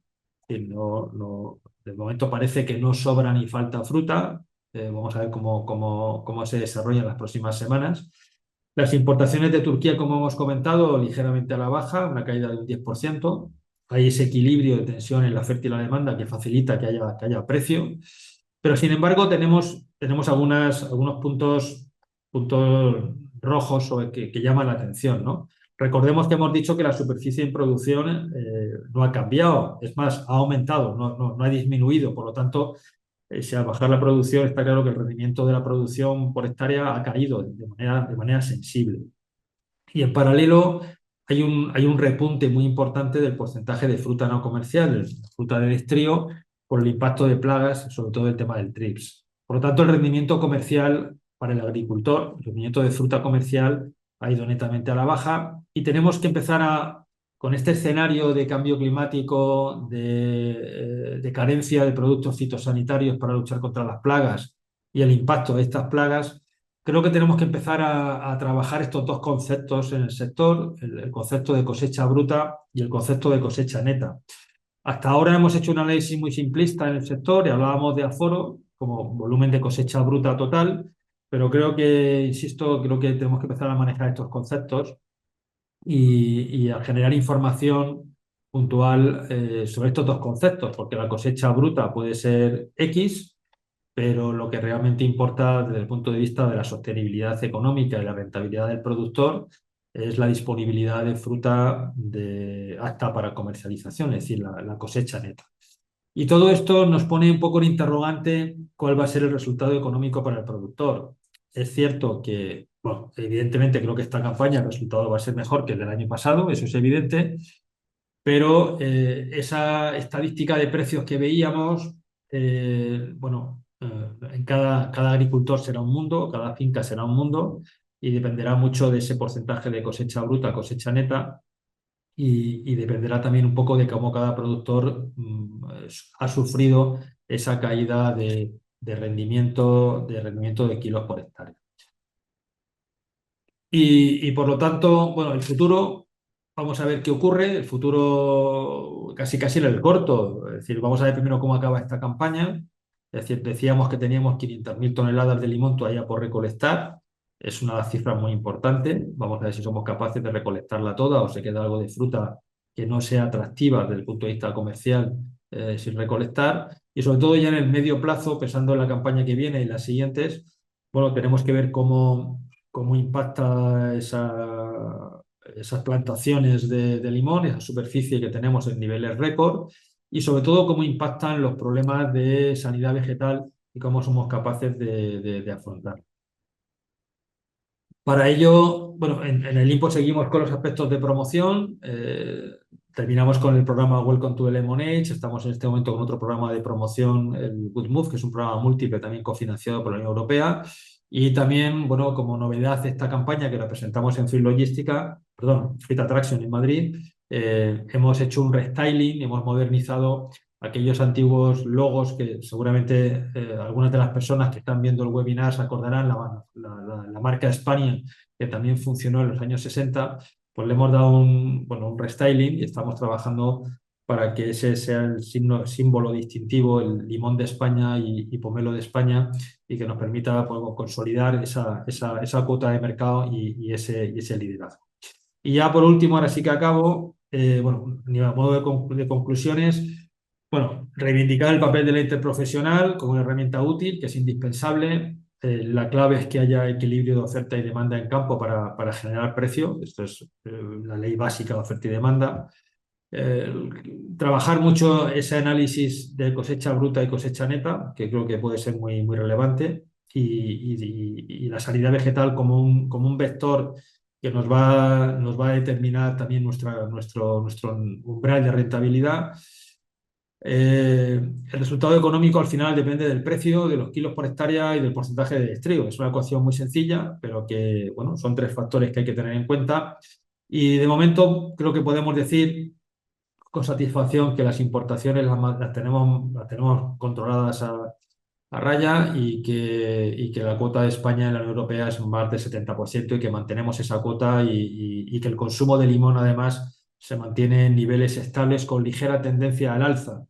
Speaker 4: De momento parece que no sobra ni falta fruta. Vamos a ver cómo se desarrolla en las próximas semanas. Las importaciones de Turquía, como hemos comentado, ligeramente a la baja, una caída de un 10%. Hay ese equilibrio de tensión en la oferta y la demanda que facilita que haya precio. Pero, sin embargo, tenemos algunos puntos rojos que llaman la atención, ¿no? Recordemos que hemos dicho que la superficie en producción no ha cambiado, es más, ha aumentado, no ha disminuido. Por lo tanto, si al bajar la producción está claro que el rendimiento de la producción por hectárea ha caído de manera sensible. Y en paralelo hay un repunte muy importante del porcentaje de fruta no comercial, fruta de estrío, por el impacto de plagas, sobre todo el tema del trips. Por lo tanto, el rendimiento comercial para el agricultor, el rendimiento de fruta comercial ha ido netamente a la baja, y tenemos que empezar con este escenario de cambio climático, de carencia de productos fitosanitarios para luchar contra las plagas y el impacto de estas plagas. Creo que tenemos que empezar a trabajar estos dos conceptos en el sector, el concepto de cosecha bruta y el concepto de cosecha neta. Hasta ahora hemos hecho un análisis muy simplista en el sector y hablábamos de aforo como volumen de cosecha bruta total, pero creo que tenemos que empezar a manejar estos conceptos y a generar información puntual sobre estos dos conceptos, porque la cosecha bruta puede ser X, pero lo que realmente importa desde el punto de vista de la sostenibilidad económica y la rentabilidad del productor es la disponibilidad de fruta apta para comercialización, es decir, la cosecha neta. Y todo esto nos pone un poco en interrogante cuál va a ser el resultado económico para el productor. Es cierto que Bueno, evidentemente creo que esta campaña el resultado va a ser mejor que el del año pasado, eso es evidente, pero esa estadística de precios que veíamos, en cada agricultor será un mundo, cada finca será un mundo y dependerá mucho de ese porcentaje de cosecha bruta, cosecha neta y dependerá también un poco de cómo cada productor ha sufrido esa caída de rendimiento de kilos por hectárea. Y por lo tanto, bueno, el futuro, vamos a ver qué ocurre. El futuro casi casi en el corto. Es decir, vamos a ver primero cómo acaba esta campaña. Es decir, decíamos que teníamos 500.000 toneladas de limón todavía por recolectar. Es una cifra muy importante. Vamos a ver si somos capaces de recolectarla toda o se queda algo de fruta que no sea atractiva desde el punto de vista comercial sin recolectar. Y sobre todo ya en el medio plazo, pensando en la campaña que viene y las siguientes, bueno, tenemos que ver cómo impacta esas plantaciones de limón, esa superficie que tenemos en niveles récord, y sobre todo cómo impactan los problemas de sanidad vegetal y cómo somos capaces de afrontar. Para ello, bueno, en el INPO seguimos con los aspectos de promoción. Terminamos con el programa Welcome to the Lemon Age. Estamos en este momento con otro programa de promoción, el Good Move, que es un programa múltiple también cofinanciado por la Unión Europea. Y también, bueno, como novedad de esta campaña que la presentamos en Fleet Attraction en Madrid, hemos hecho un restyling, hemos modernizado aquellos antiguos logos que seguramente algunas de las personas que están viendo el webinar se acordarán, la marca Spaniel, que también funcionó en los años 60, pues le hemos dado un restyling y estamos trabajando para que ese sea el símbolo distintivo, el limón de España y pomelo de España, y que nos permita pues, consolidar esa cuota de mercado y ese liderazgo. Y ya por último, ahora sí que acabo, a modo de conclusiones, bueno, reivindicar el papel de la interprofesional como una herramienta útil, que es indispensable. La clave es que haya equilibrio de oferta y demanda en campo para generar precio. Esto es la ley básica de oferta y demanda. Trabajar mucho ese análisis de cosecha bruta y cosecha neta, que creo que puede ser muy, muy relevante, y la sanidad vegetal como un vector que nos va a determinar también nuestro umbral de rentabilidad. El resultado económico al final depende del precio, de los kilos por hectárea y del porcentaje de trigo. Es una ecuación muy sencilla, pero que bueno, son tres factores que hay que tener en cuenta. Y de momento creo que podemos decir con satisfacción que las importaciones las tenemos controladas a raya y que la cuota de España en la Unión Europea es más del 70% y que mantenemos esa cuota y que el consumo de limón además se mantiene en niveles estables con ligera tendencia al alza,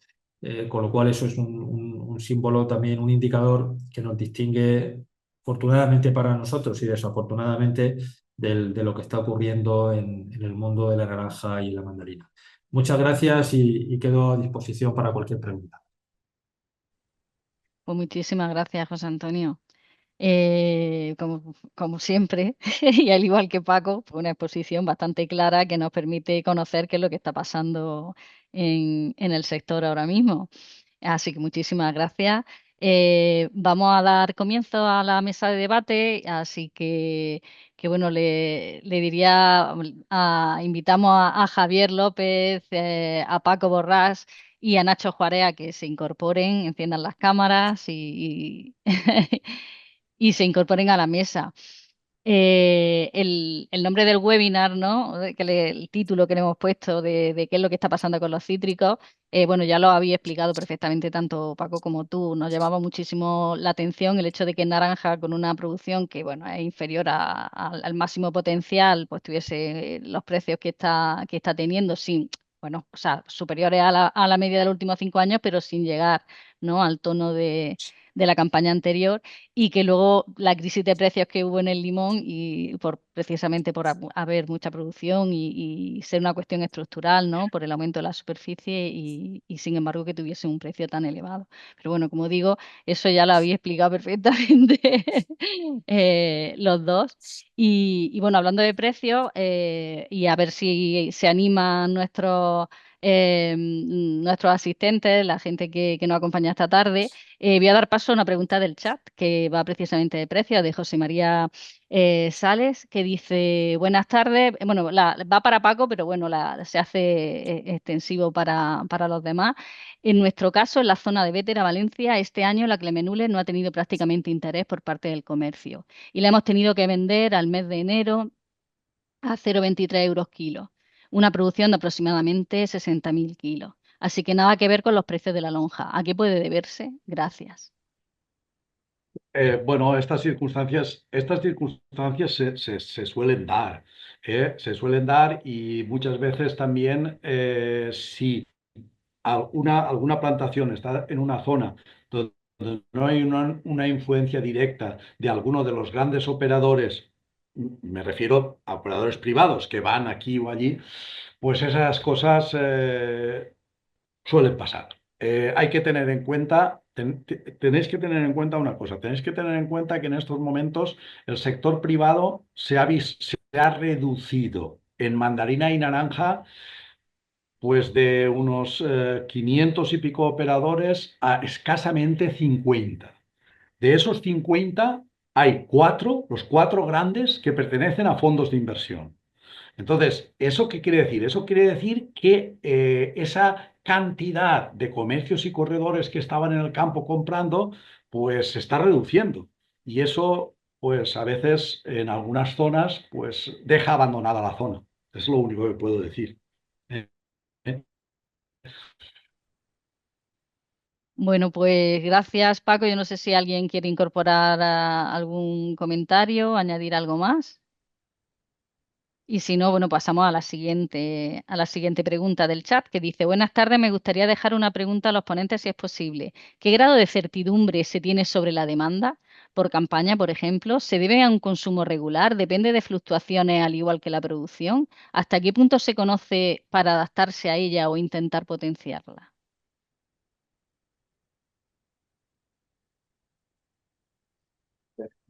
Speaker 4: con lo cual eso es un símbolo también, un indicador que nos distingue afortunadamente para nosotros y desafortunadamente de lo que está ocurriendo en el mundo de la naranja y la mandarina. Muchas gracias y quedo a disposición para cualquier pregunta.
Speaker 2: Pues muchísimas gracias, José Antonio. Como siempre, y al igual que Paco, fue una exposición bastante clara que nos permite conocer qué es lo que está pasando en el sector ahora mismo. Así que muchísimas gracias. Vamos a dar comienzo a la mesa de debate, así que bueno, le diría, invitamos a Javier López, a Paco Borrás y a Nacho Juárez a que se incorporen, enciendan las cámaras y se incorporen a la mesa. El nombre del webinar, ¿no? El título que le hemos puesto de qué es lo que está pasando con los cítricos, bueno, ya lo había explicado perfectamente tanto Paco como tú. Nos llamaba muchísimo la atención el hecho de que naranja, con una producción que, bueno, es inferior al máximo potencial, pues tuviese los precios que está teniendo, sin, bueno, o sea, superiores a la media de los últimos 5 años, pero sin llegar, ¿no? Al tono de la campaña anterior, y que luego la crisis de precios que hubo en el limón y precisamente por haber mucha producción y ser una cuestión estructural, ¿no? Por el aumento de la superficie y sin embargo que tuviese un precio tan elevado. Pero bueno, como digo, eso ya lo había explicado perfectamente los dos. Y bueno, hablando de precios, y a ver si se animan nuestros asistentes, la gente que nos acompaña esta tarde, voy a dar paso a una pregunta del chat que va precisamente de precio, de José María Sales, que dice, buenas tardes, bueno, va para Paco, pero bueno, se hace extensivo para los demás. En nuestro caso, en la zona de Bétera, Valencia, este año la Clemenule no ha tenido prácticamente interés por parte del comercio y la hemos tenido que vender al mes de enero a 0,23 euros kilo, una producción de aproximadamente 60.000 kilos. Así que nada que ver con los precios de la lonja. ¿A qué puede deberse? Gracias.
Speaker 3: Bueno, estas circunstancias se suelen dar, se suelen dar y muchas veces también si alguna plantación está en una zona donde no hay una influencia directa de alguno de los grandes operadores, me refiero a operadores privados que van aquí o allí, pues esas cosas suelen pasar. Hay que tener en cuenta, tenéis que tener en cuenta una cosa, tenéis que tener en cuenta que en estos momentos el sector privado se ha reducido en mandarina y naranja, pues de unos 500 y pico operadores a escasamente 50. De esos 50 hay los cuatro grandes que pertenecen a fondos de inversión. Entonces, ¿eso qué quiere decir? Eso quiere decir que esa cantidad de comercios y corredores que estaban en el campo comprando, pues se está reduciendo. Y eso, pues a veces en algunas zonas, pues deja abandonada la zona. Es lo único que puedo decir. Eh, eh.
Speaker 2: Bueno, pues gracias, Paco. Yo no sé si alguien quiere incorporar algún comentario, añadir algo más. Y si no, bueno, pasamos a la siguiente pregunta del chat que dice, buenas tardes, me gustaría dejar una pregunta a los ponentes si es posible. ¿Qué grado de certidumbre se tiene sobre la demanda por campaña, por ejemplo? ¿Se debe a un consumo regular? ¿Depende de fluctuaciones al igual que la producción? ¿Hasta qué punto se conoce para adaptarse a ella o intentar potenciarla?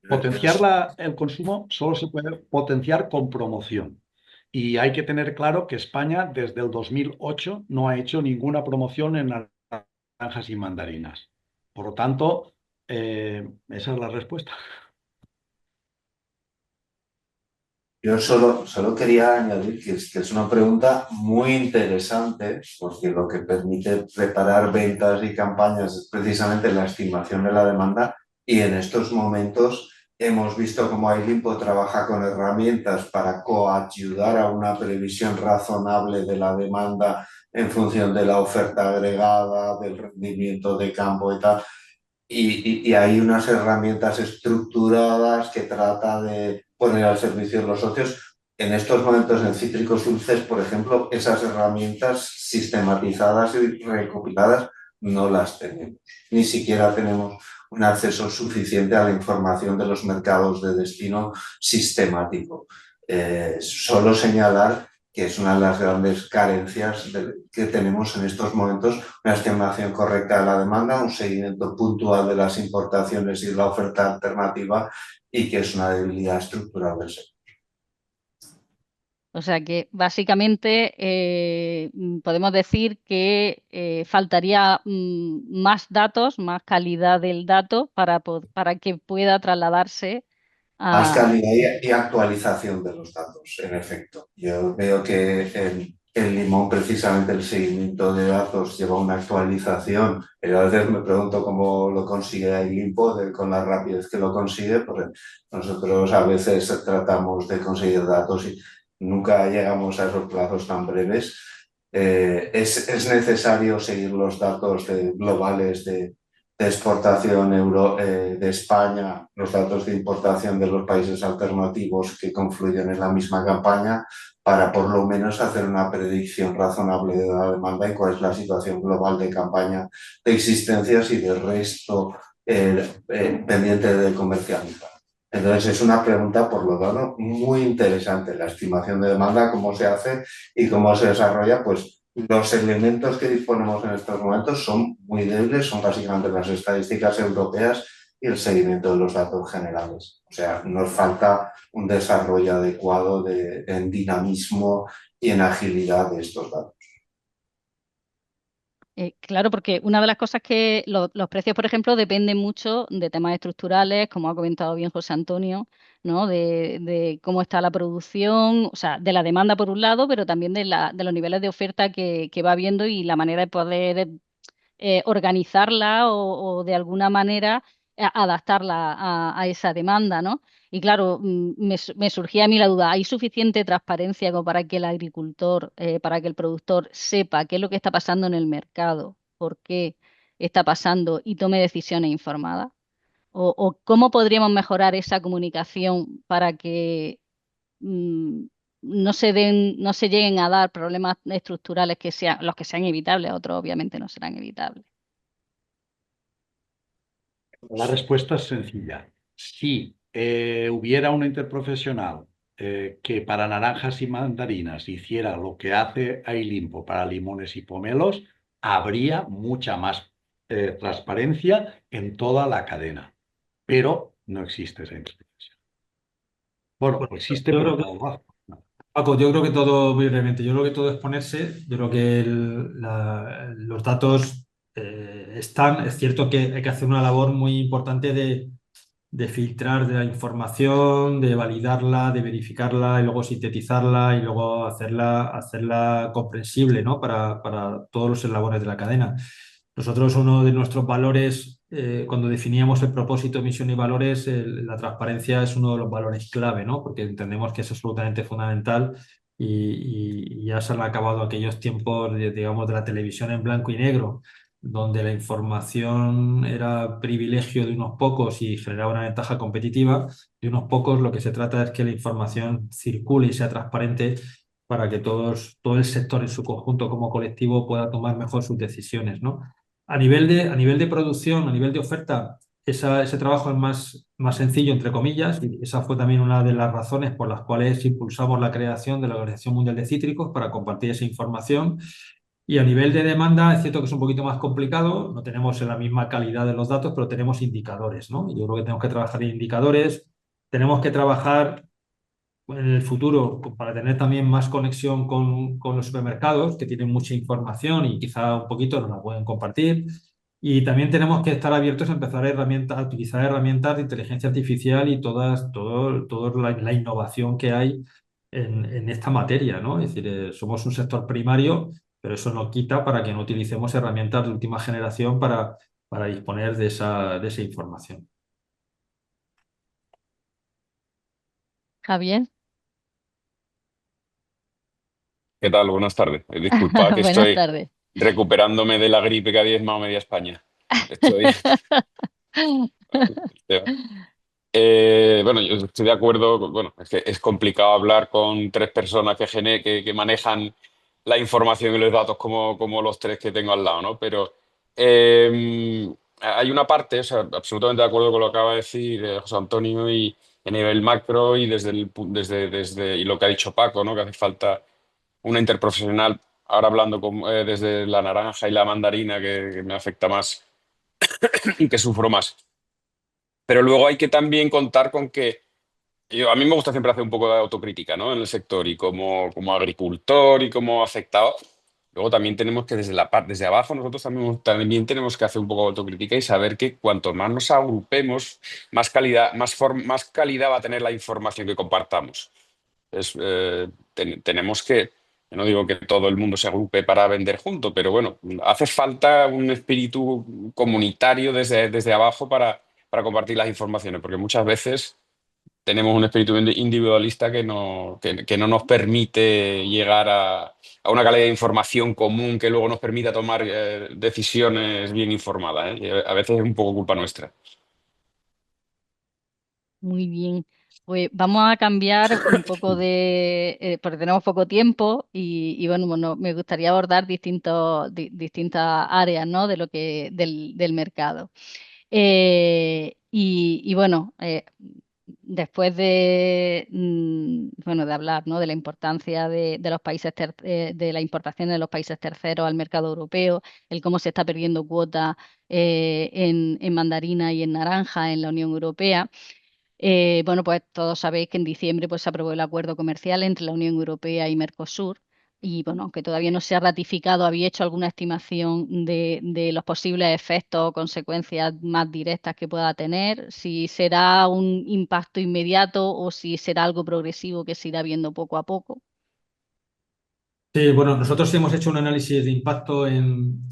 Speaker 3: Potenciar el consumo solo se puede potenciar con promoción. Y hay que tener claro que España desde el 2008 no ha hecho ninguna promoción en naranjas y mandarinas. Por lo tanto, esa es la respuesta.
Speaker 5: Yo solo quería añadir que es una pregunta muy interesante porque lo que permite preparar ventas y campañas es precisamente la estimación de la demanda y en estos momentos hemos visto cómo Ailimpo trabaja con herramientas para coayudar a una previsión razonable de la demanda en función de la oferta agregada, del rendimiento de campo y tal. Y hay unas herramientas estructuradas que trata de poner al servicio de los socios. En estos momentos en cítricos dulces, por ejemplo, esas herramientas sistematizadas y recopiladas no las tenemos. Ni siquiera tenemos un acceso suficiente a la información de los mercados de destino sistemático. Solo señalar que es una de las grandes carencias que tenemos en estos momentos, una estimación correcta de la demanda, un seguimiento puntual de las importaciones y la oferta alternativa y que es una debilidad estructural del sector.
Speaker 2: O sea que básicamente podemos decir que faltaría más datos, más calidad del dato para que pueda trasladarse
Speaker 5: Más
Speaker 2: a...
Speaker 5: calidad y actualización de los datos, en efecto. Yo veo que en Limón precisamente el seguimiento de datos lleva una actualización. Pero a veces me pregunto cómo lo consigue Ailimpo, con la rapidez que lo consigue, porque nosotros a veces tratamos de conseguir datos y nunca llegamos a esos plazos tan breves. Es necesario seguir los datos globales de exportación de España, los datos de importación de los países alternativos que confluyen en la misma campaña, para por lo menos hacer una predicción razonable de la demanda y cuál es la situación global de campaña de existencias y del resto pendiente de comercializar. Entonces es una pregunta, por lo tanto, muy interesante. La estimación de demanda, cómo se hace y cómo se desarrolla, pues los elementos que disponemos en estos momentos son muy débiles, son básicamente las estadísticas europeas y el seguimiento de los datos generales. O sea, nos falta un desarrollo adecuado en dinamismo y en agilidad de estos datos.
Speaker 2: Claro, porque una de las cosas que los precios, por ejemplo, dependen mucho de temas estructurales, como ha comentado bien José Antonio, ¿no? De cómo está la producción, o sea, de la demanda por un lado, pero también de los niveles de oferta que va habiendo y la manera de poder organizarla o de alguna manera adaptarla a esa demanda, ¿no? Y claro, me surgía a mí la duda, ¿hay suficiente transparencia como para que el agricultor, para que el productor sepa qué es lo que está pasando en el mercado, por qué está pasando y tome decisiones informadas? O cómo podríamos mejorar esa comunicación para que mm, no se lleguen a dar problemas estructurales que sean, los que sean evitables, otros obviamente no serán evitables?
Speaker 3: La respuesta es sencilla. Si hubiera una interprofesional que para naranjas y mandarinas hiciera lo que hace Ailimpo para limones y pomelos, habría mucha más transparencia en toda la cadena. Pero no existe esa interprofesional. Bueno,
Speaker 4: Bueno,
Speaker 3: existe,
Speaker 4: yo
Speaker 3: pero
Speaker 4: creo que,
Speaker 3: no lo hace.
Speaker 4: Paco, yo creo que todo, muy brevemente, yo creo que todo es ponerse, yo creo que los datos están, es cierto que hay que hacer una labor muy importante de filtrar de la información, de validarla, de verificarla y luego sintetizarla y luego hacerla comprensible, ¿no? Para todos los eslabones de la cadena. Nosotros uno de nuestros valores, cuando definíamos el propósito, misión y valores, la transparencia es uno de los valores clave, ¿no? Porque entendemos que es absolutamente fundamental y ya se han acabado aquellos tiempos, digamos, de la televisión en blanco y negro donde la información era privilegio de unos pocos y generaba una ventaja competitiva, de unos pocos lo que se trata es que la información circule y sea transparente para que todo el sector en su conjunto como colectivo pueda tomar mejor sus decisiones, ¿no? A nivel de producción, a nivel de oferta, ese trabajo es más sencillo, entre comillas, y esa fue también una de las razones por las cuales impulsamos la creación de la Organización Mundial de Cítricos para compartir esa información y a nivel de demanda, es cierto que es un poquito más complicado, no tenemos la misma calidad de los datos, pero tenemos indicadores, ¿no? Yo creo que tenemos que trabajar en indicadores, tenemos que trabajar en el futuro para tener también más conexión con los supermercados, que tienen mucha información y quizá un poquito nos la pueden compartir. Y también tenemos que estar abiertos a empezar a utilizar herramientas de inteligencia artificial y toda la innovación que hay en esta materia, ¿no? Es decir, somos un sector primario, pero eso no quita para que no utilicemos herramientas de última generación para disponer de esa información.
Speaker 2: Javier,
Speaker 6: ¿Qué tal? Buenas tardes. Disculpa que
Speaker 2: buenas
Speaker 6: estoy
Speaker 2: tardes.
Speaker 6: recuperándome de la gripe que ha diezmado media España. Estoy... bueno, yo estoy de acuerdo. Bueno, es que es complicado hablar con tres personas que manejan la información y los datos como los tres que tengo al lado, ¿no? Pero hay una parte, o sea, absolutamente de acuerdo con lo que acaba de decir José Antonio y a nivel macro y desde y lo que ha dicho Paco, ¿no? Que hace falta una interprofesional, ahora hablando desde la naranja y la mandarina, que me afecta más y que sufro más. Pero luego hay que también contar con que a mí me gusta siempre hacer un poco de autocrítica, ¿no? En el sector y como agricultor y como afectado. Luego también tenemos que desde abajo nosotros también tenemos que hacer un poco de autocrítica y saber que cuanto más nos agrupemos, más calidad va a tener la información que compartamos. Tenemos que, yo no digo que todo el mundo se agrupe para vender junto, pero bueno, hace falta un espíritu comunitario desde abajo para compartir las informaciones, porque muchas veces tenemos un espíritu individualista que no nos permite llegar a una calidad de información común que luego nos permita tomar decisiones bien informadas, ¿eh? Y a veces es un poco culpa nuestra.
Speaker 2: Muy bien. Pues vamos a cambiar un poco porque tenemos poco tiempo bueno, me gustaría abordar distintas áreas, ¿no? De del mercado. Bueno, después bueno, de hablar, ¿no? De la importancia de los de la importación de los países terceros al mercado europeo, el cómo se está perdiendo cuota en mandarina y en naranja en la Unión Europea. Bueno, pues todos sabéis que en diciembre pues, se aprobó el acuerdo comercial entre la Unión Europea y Mercosur, Y bueno, aunque todavía no se ha ratificado, ¿había hecho alguna estimación de los posibles efectos o consecuencias más directas que pueda tener? Si será un impacto inmediato o si será algo progresivo que se irá viendo poco a poco.
Speaker 4: Sí, bueno, nosotros sí hemos hecho un análisis de impacto en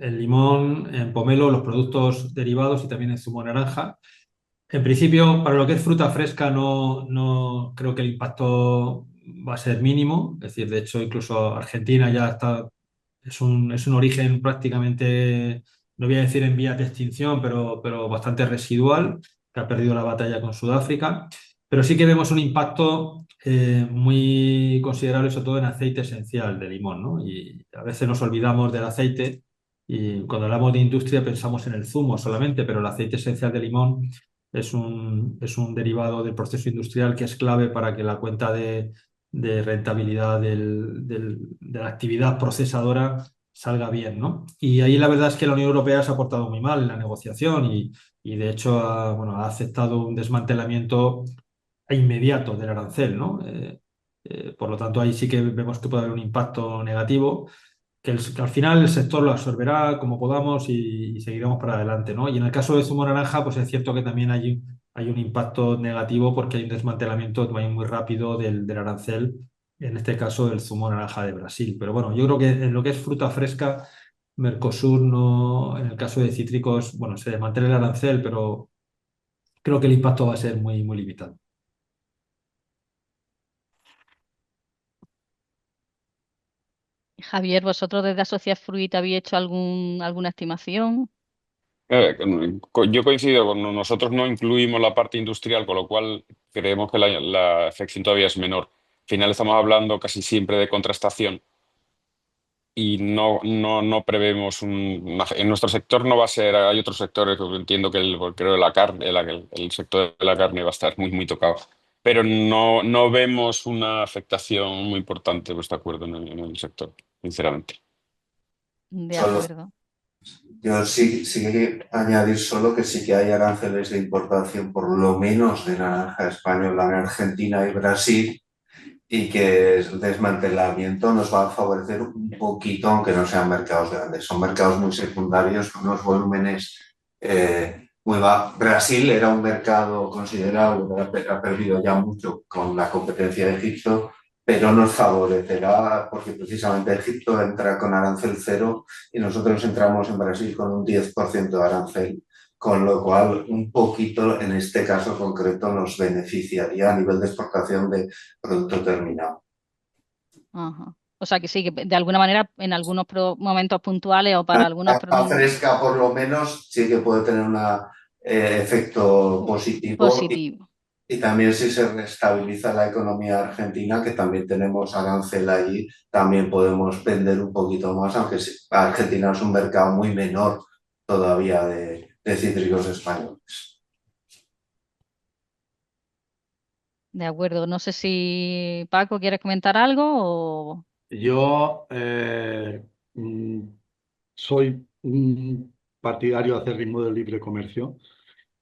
Speaker 4: limón, en pomelo, los productos derivados y también en zumo de naranja. En principio, para lo que es fruta fresca, no creo que el impacto va a ser mínimo. Es decir, de hecho, incluso Argentina ya está, es un origen prácticamente, no voy a decir en vías de extinción, pero bastante residual, que ha perdido la batalla con Sudáfrica. Pero sí que vemos un impacto muy considerable, sobre todo en aceite esencial de limón, ¿no? Y a veces nos olvidamos del aceite y cuando hablamos de industria pensamos en el zumo solamente, pero el aceite esencial de limón es un derivado del proceso industrial que es clave para que la cuenta de rentabilidad de la actividad procesadora salga bien, ¿no? Y ahí la verdad es que la Unión Europea se ha portado muy mal en la negociación y de hecho bueno, ha aceptado un desmantelamiento inmediato del arancel, ¿no? Por lo tanto, ahí sí que vemos que puede haber un impacto negativo que al final el sector lo absorberá como podamos y seguiremos para adelante, ¿no? Y en el caso de zumo naranja, pues es cierto que también hay un impacto negativo porque hay un desmantelamiento también muy rápido del arancel, en este caso del zumo naranja de Brasil. Pero bueno, yo creo que en lo que es fruta fresca, Mercosur no, en el caso de cítricos, bueno, se desmantela el arancel, pero creo que el impacto va a ser muy, muy limitado.
Speaker 2: Javier, ¿vosotros desde Asociación Fruit habéis hecho alguna estimación?
Speaker 6: Yo coincido con nosotros, no incluimos la parte industrial, con lo cual creemos que la afección todavía es menor. Al final estamos hablando casi siempre de contrastación y no prevemos en nuestro sector no va a ser, hay otros sectores, entiendo que creo la carne, el sector de la carne va a estar muy, muy tocado, pero no vemos una afectación muy importante, pues de acuerdo, en el sector, sinceramente.
Speaker 2: De
Speaker 5: Solo,
Speaker 2: acuerdo.
Speaker 5: yo sí que añadir solo que sí que hay aranceles de importación, por lo menos de naranja española en Argentina y Brasil, y que el desmantelamiento nos va a favorecer un poquito, aunque no sean mercados grandes. Son mercados muy secundarios, con unos volúmenes muy bajos. Brasil era un mercado considerable, ha perdido ya mucho con la competencia de Egipto, pero nos favorecerá porque precisamente Egipto entra con arancel cero y nosotros entramos en Brasil con un 10% de arancel, con lo cual un poquito en este caso concreto nos beneficiaría a nivel de exportación de producto terminado.
Speaker 2: Ajá. O sea que sí, que de alguna manera en algunos momentos puntuales o para algunos
Speaker 5: La fresca por lo menos sí que puede tener un efecto positivo
Speaker 2: positivos.
Speaker 5: y también si se restabiliza la economía argentina, que también tenemos arancel allí, también podemos vender un poquito más, aunque Argentina es un mercado muy menor todavía de cítricos españoles.
Speaker 2: De acuerdo. No sé si Paco quieres comentar algo o...
Speaker 3: Yo soy un partidario acérrimo del libre comercio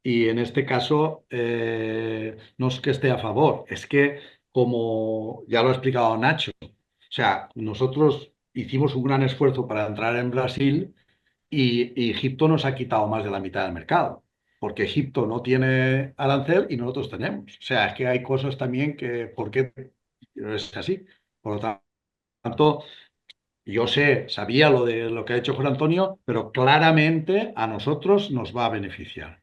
Speaker 3: y en este caso no es que esté a favor, es que como ya lo ha explicado Nacho, o sea, nosotros hicimos un gran esfuerzo para entrar en Brasil y Egipto nos ha quitado más de la mitad del mercado, porque Egipto no tiene arancel y nosotros tenemos. O sea, es que hay cosas también que, ¿por qué es así? Por lo tanto, yo sabía lo de lo que ha hecho José Antonio, pero claramente a nosotros nos va a beneficiar.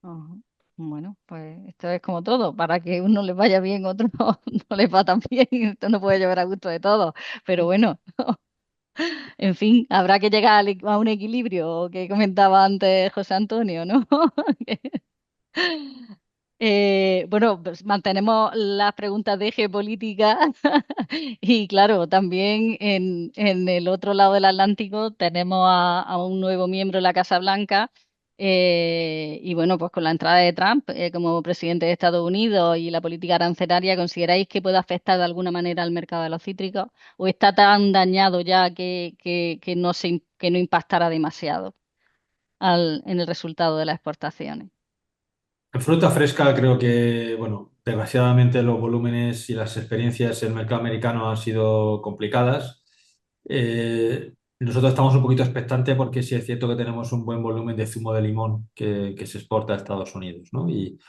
Speaker 2: Ajá. Bueno, pues esto es como todo, para que uno le vaya bien, otro no les va tan bien, esto no puede llevar a gusto de todos, pero bueno, en fin, habrá que llegar a un equilibrio que comentaba antes José Antonio, ¿no? Bueno, pues mantenemos las preguntas de geopolítica y claro, también en el otro lado del Atlántico tenemos a un nuevo miembro de la Casa Blanca y bueno, pues con la entrada de Trump como presidente de Estados Unidos y la política arancelaria, ¿consideráis que puede afectar de alguna manera al mercado de los cítricos o está tan dañado ya que que no impactará demasiado en el resultado de las exportaciones?
Speaker 4: En fruta fresca creo que, bueno, desgraciadamente los volúmenes y las experiencias en el mercado americano han sido complicadas. Nosotros estamos un poquito expectantes porque sí es cierto que tenemos un buen volumen de zumo de limón que se exporta a Estados Unidos, ¿no? Y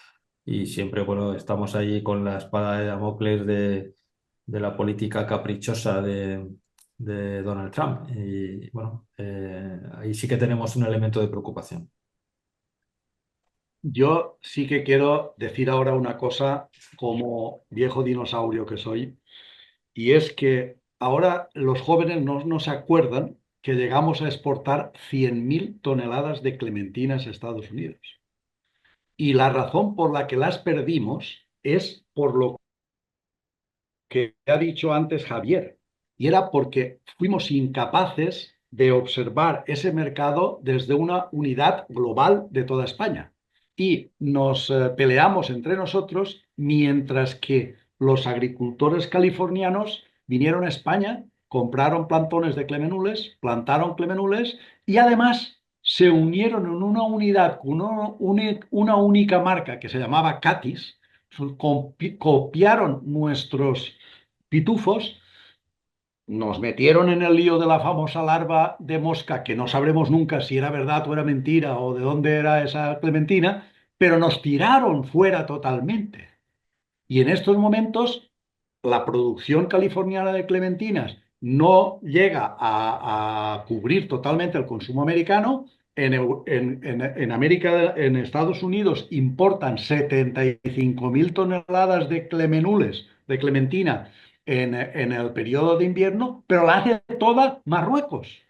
Speaker 4: siempre, bueno, estamos ahí con la espada de Damocles de la política caprichosa de Donald Trump. Y bueno, ahí sí que tenemos un elemento de preocupación.
Speaker 3: Yo sí que quiero decir ahora una cosa como viejo dinosaurio que soy, y es que ahora los jóvenes no se acuerdan que llegamos a exportar 100.000 toneladas de clementinas a Estados Unidos. Y la razón por la que las perdimos es por lo que ha dicho antes Javier, y era porque fuimos incapaces de observar ese mercado desde una unidad global de toda España. Y nos peleamos entre nosotros mientras que los agricultores californianos vinieron a España, compraron plantones de clemenules, plantaron clemenules y además se unieron en una unidad con una única marca que se llamaba Catis, copiaron nuestros pitufos, nos metieron en el lío de la famosa larva de mosca, que no sabremos nunca si era verdad o era mentira o de dónde era esa clementina, pero nos tiraron fuera totalmente. Y en estos momentos la producción californiana de clementinas no llega a cubrir totalmente el consumo americano. En América, en Estados Unidos, importan 75.000 toneladas de clemenules, de clementina, en el periodo de invierno, pero la hace toda Marruecos,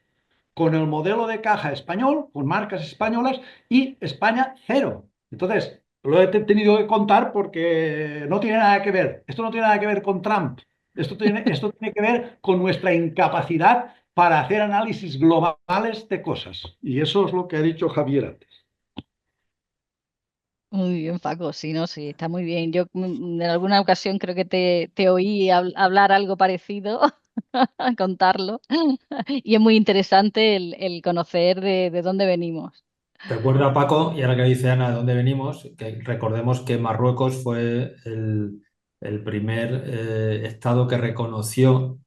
Speaker 3: con el modelo de caja español, con marcas españolas, y España cero. Entonces, lo he tenido que contar porque no tiene nada que ver. Esto no tiene nada que ver con Trump. Esto tiene que ver con nuestra incapacidad para hacer análisis globales de cosas. Y eso es lo que ha dicho Javier antes.
Speaker 2: Muy bien, Paco, sí, no, sí, está muy bien. Yo en alguna ocasión creo que te oí hablar algo parecido, contarlo, y es muy interesante el conocer de dónde venimos.
Speaker 4: Recuerda, Paco, y ahora que dice Ana de dónde venimos, que recordemos que Marruecos fue el primer estado que reconoció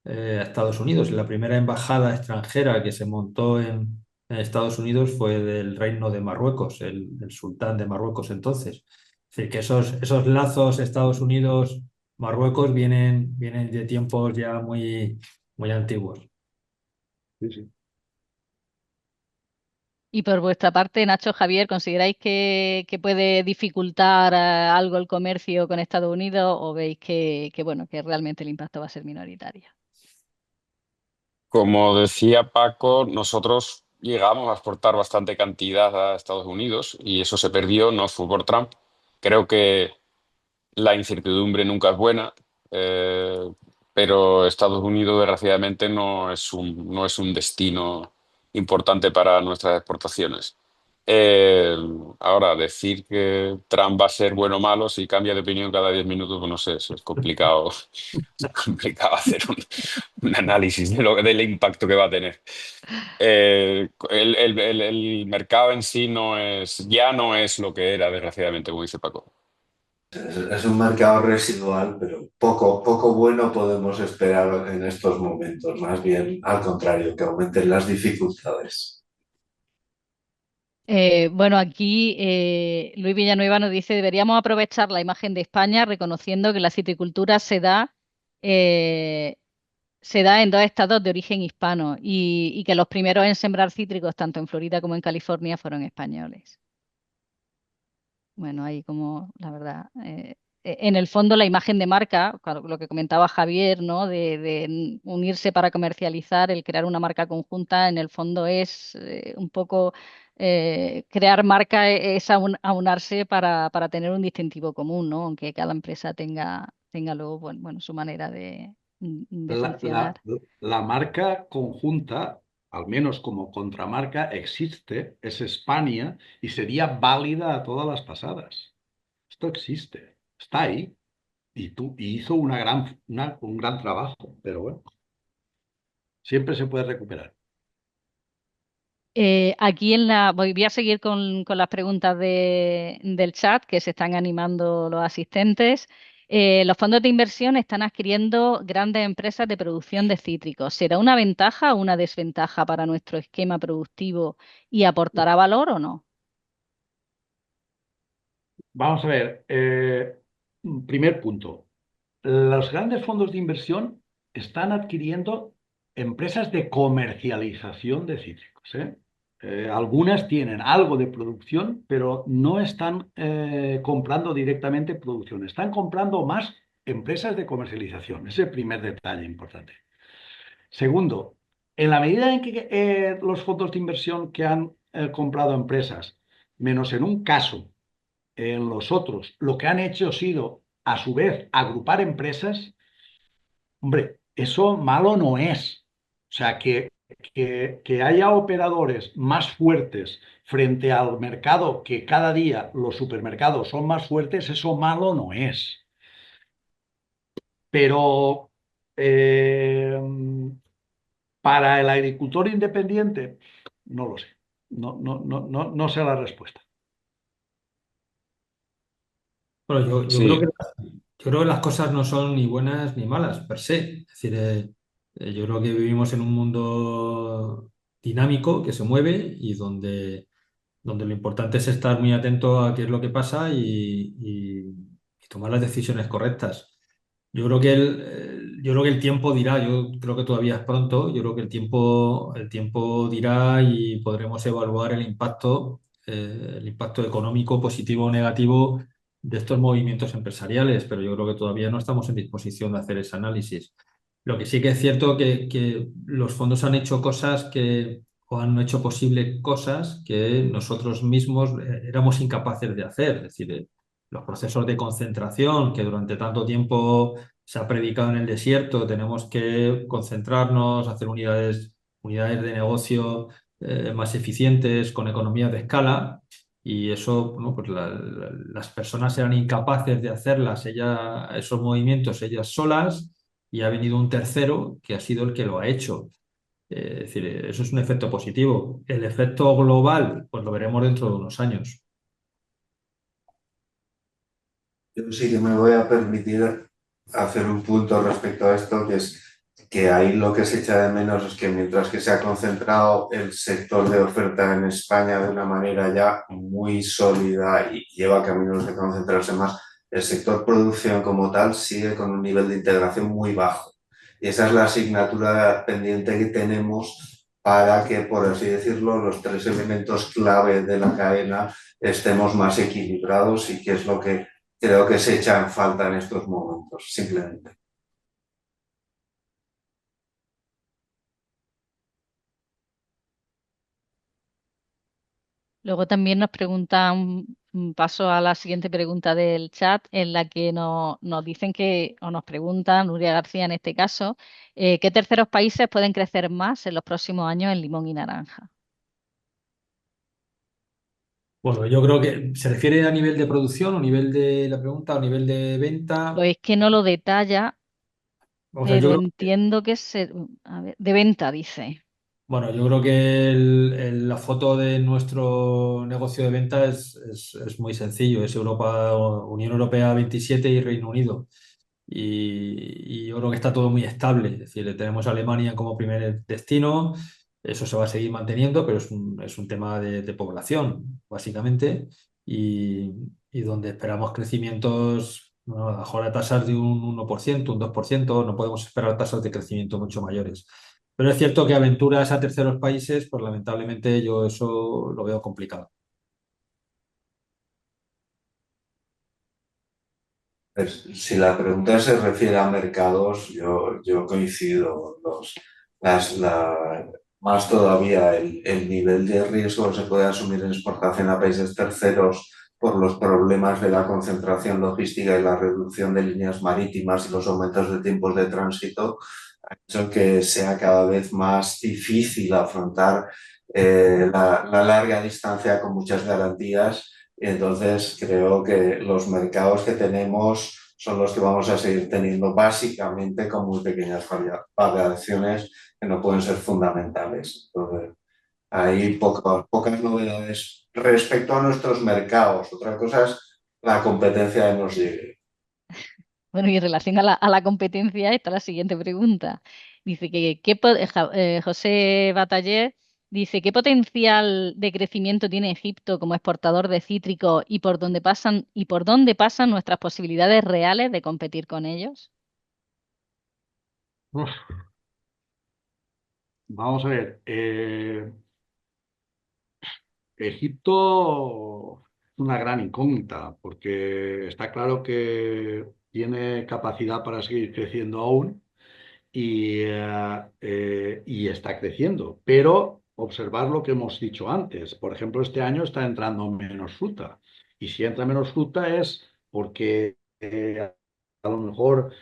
Speaker 4: a Estados Unidos. La primera embajada extranjera que se montó en Estados Unidos fue del Reino de Marruecos, el sultán de Marruecos entonces. Es decir, que esos lazos Estados Unidos-Marruecos vienen de tiempos ya muy, muy antiguos.
Speaker 3: Sí, sí.
Speaker 2: Y por vuestra parte, Nacho, Javier, ¿consideráis que puede dificultar algo el comercio con Estados Unidos o veis bueno, que realmente el impacto va a ser minoritario?
Speaker 6: Como decía Paco, nosotros llegamos a exportar bastante cantidad a Estados Unidos y eso se perdió, no fue por Trump. Creo que la incertidumbre nunca es buena, pero Estados Unidos desgraciadamente no es un destino importante para nuestras exportaciones. Eh, Ahora, decir que Trump va a ser bueno o malo si cambia de opinión cada 10 minutos, pues no sé, eso es complicado, es complicado hacer un análisis del impacto que va a tener. El mercado en sí ya no es lo que era, desgraciadamente, como dice Paco.
Speaker 5: Es un mercado residual, pero poco bueno podemos esperar en estos momentos. Más bien, al contrario, que aumenten las dificultades.
Speaker 2: Bueno, aquí Luis Villanueva nos dice, deberíamos aprovechar la imagen de España reconociendo que la citricultura eh, se da en dos estados de origen hispano y que los primeros en sembrar cítricos, tanto en Florida como en California, fueron españoles. Bueno, ahí como la verdad, en el fondo la imagen de marca, claro, lo que comentaba Javier, ¿no? De unirse para comercializar, el crear una marca conjunta, en el fondo es un poco crear marca es aunarse para tener un distintivo común, ¿no? Aunque cada empresa tenga luego bueno, su manera de
Speaker 3: La,
Speaker 2: funcionar.
Speaker 3: la- la marca conjunta, al menos como contramarca, existe, es España y sería válida a todas las pasadas. Esto existe, está ahí y hizo un gran trabajo, pero bueno, siempre se puede recuperar.
Speaker 2: Aquí voy a seguir con las preguntas del chat que se están animando los asistentes. Los fondos de inversión están adquiriendo grandes empresas de producción de cítricos. ¿Será una ventaja o una desventaja para nuestro esquema productivo y aportará valor o no?
Speaker 3: Vamos a ver, primer punto. Los grandes fondos de inversión están adquiriendo empresas de comercialización de cítricos, ¿eh? Algunas tienen algo de producción, pero no están comprando directamente producción. Están comprando más empresas de comercialización. Ese es el primer detalle importante. Segundo, en la medida en que los fondos de inversión que han comprado empresas, menos en un caso, en los otros, lo que han hecho ha sido, a su vez, agrupar empresas. Hombre, eso malo no es. O sea, que haya operadores más fuertes frente al mercado, que cada día los supermercados son más fuertes, eso malo no es. Pero eh, para el agricultor independiente, no lo sé. No sé la respuesta.
Speaker 4: Bueno,
Speaker 6: Sí,
Speaker 4: yo creo que las cosas no son ni buenas ni malas, per se. Es decir, yo creo que vivimos en un mundo dinámico que se mueve y donde lo importante es estar muy atento a qué es lo que pasa y tomar las decisiones correctas. Yo creo que el tiempo dirá, yo creo que todavía es pronto, yo creo que el tiempo dirá y podremos evaluar el impacto económico, positivo o negativo de estos movimientos empresariales, pero yo creo que todavía no estamos en disposición de hacer ese análisis. Lo que sí que es cierto que los fondos han hecho cosas o han hecho posible cosas que nosotros mismos éramos incapaces de hacer. Es decir, los procesos de concentración que durante tanto tiempo se ha predicado en el desierto, tenemos que concentrarnos, hacer unidades de negocio más eficientes, con economías de escala. Y eso, bueno, pues las personas eran incapaces de hacerlas, esos movimientos ellas solas, y ha venido un tercero que ha sido el que lo ha hecho. Es decir, eso es un efecto positivo. El efecto global, pues lo veremos dentro de unos años.
Speaker 5: Yo sí que me voy a permitir hacer un punto respecto a esto, que es que ahí lo que se echa de menos es que mientras que se ha concentrado el sector de oferta en España de una manera ya muy sólida y lleva caminos de concentrarse más, el sector producción como tal sigue con un nivel de integración muy bajo. Y esa es la asignatura pendiente que tenemos para que, por así decirlo, los tres elementos clave de la cadena estemos más equilibrados y que es lo que creo que se echa en falta en estos momentos, simplemente.
Speaker 2: Luego también nos preguntan, paso a la siguiente pregunta del chat, en la que nos dicen o nos preguntan, Nuria García en este caso, ¿qué terceros países pueden crecer más en los próximos años en limón y naranja?
Speaker 4: Bueno, yo creo que se refiere a nivel de producción, o nivel de la pregunta, o nivel de venta.
Speaker 2: Pues es que no lo detalla,
Speaker 4: Vamos a ver,
Speaker 2: pero entiendo que es a ver, de venta, dice.
Speaker 4: bueno, yo creo que la foto de nuestro negocio de venta es muy sencillo, es Unión Europea 27 y Reino Unido. Y yo creo que está todo muy estable, es decir, tenemos a Alemania como primer destino, eso se va a seguir manteniendo, pero es un tema de población, básicamente, y, y donde esperamos crecimientos, bueno, a lo mejor a tasas de un 1%, un 2%, no podemos esperar tasas de crecimiento mucho mayores. Pero es cierto que aventuras a terceros países, pues lamentablemente yo eso lo veo complicado.
Speaker 5: Si la pregunta se refiere a mercados, yo coincido. Más todavía el nivel de riesgo que se puede asumir en exportación a países terceros por los problemas de la concentración logística y la reducción de líneas marítimas y los aumentos de tiempos de tránsito ha hecho que sea cada vez más difícil afrontar la larga distancia con muchas garantías. Entonces, creo que los mercados que tenemos son los que vamos a seguir teniendo básicamente con muy pequeñas variaciones que no pueden ser fundamentales. Entonces, Hay pocas novedades respecto a nuestros mercados. Otra cosa es la competencia que nos llegue.
Speaker 2: Bueno, y en relación a la competencia está la siguiente pregunta. Dice José Bataller dice, ¿qué potencial de crecimiento tiene Egipto como exportador de cítricos y por dónde pasan nuestras posibilidades reales de competir con ellos?
Speaker 3: Uf, vamos a ver. Egipto es una gran incógnita porque está claro que tiene capacidad para seguir creciendo aún y está creciendo. Pero observar lo que hemos dicho antes. Por ejemplo, este año está entrando menos fruta. Y si entra menos fruta es porque a lo mejor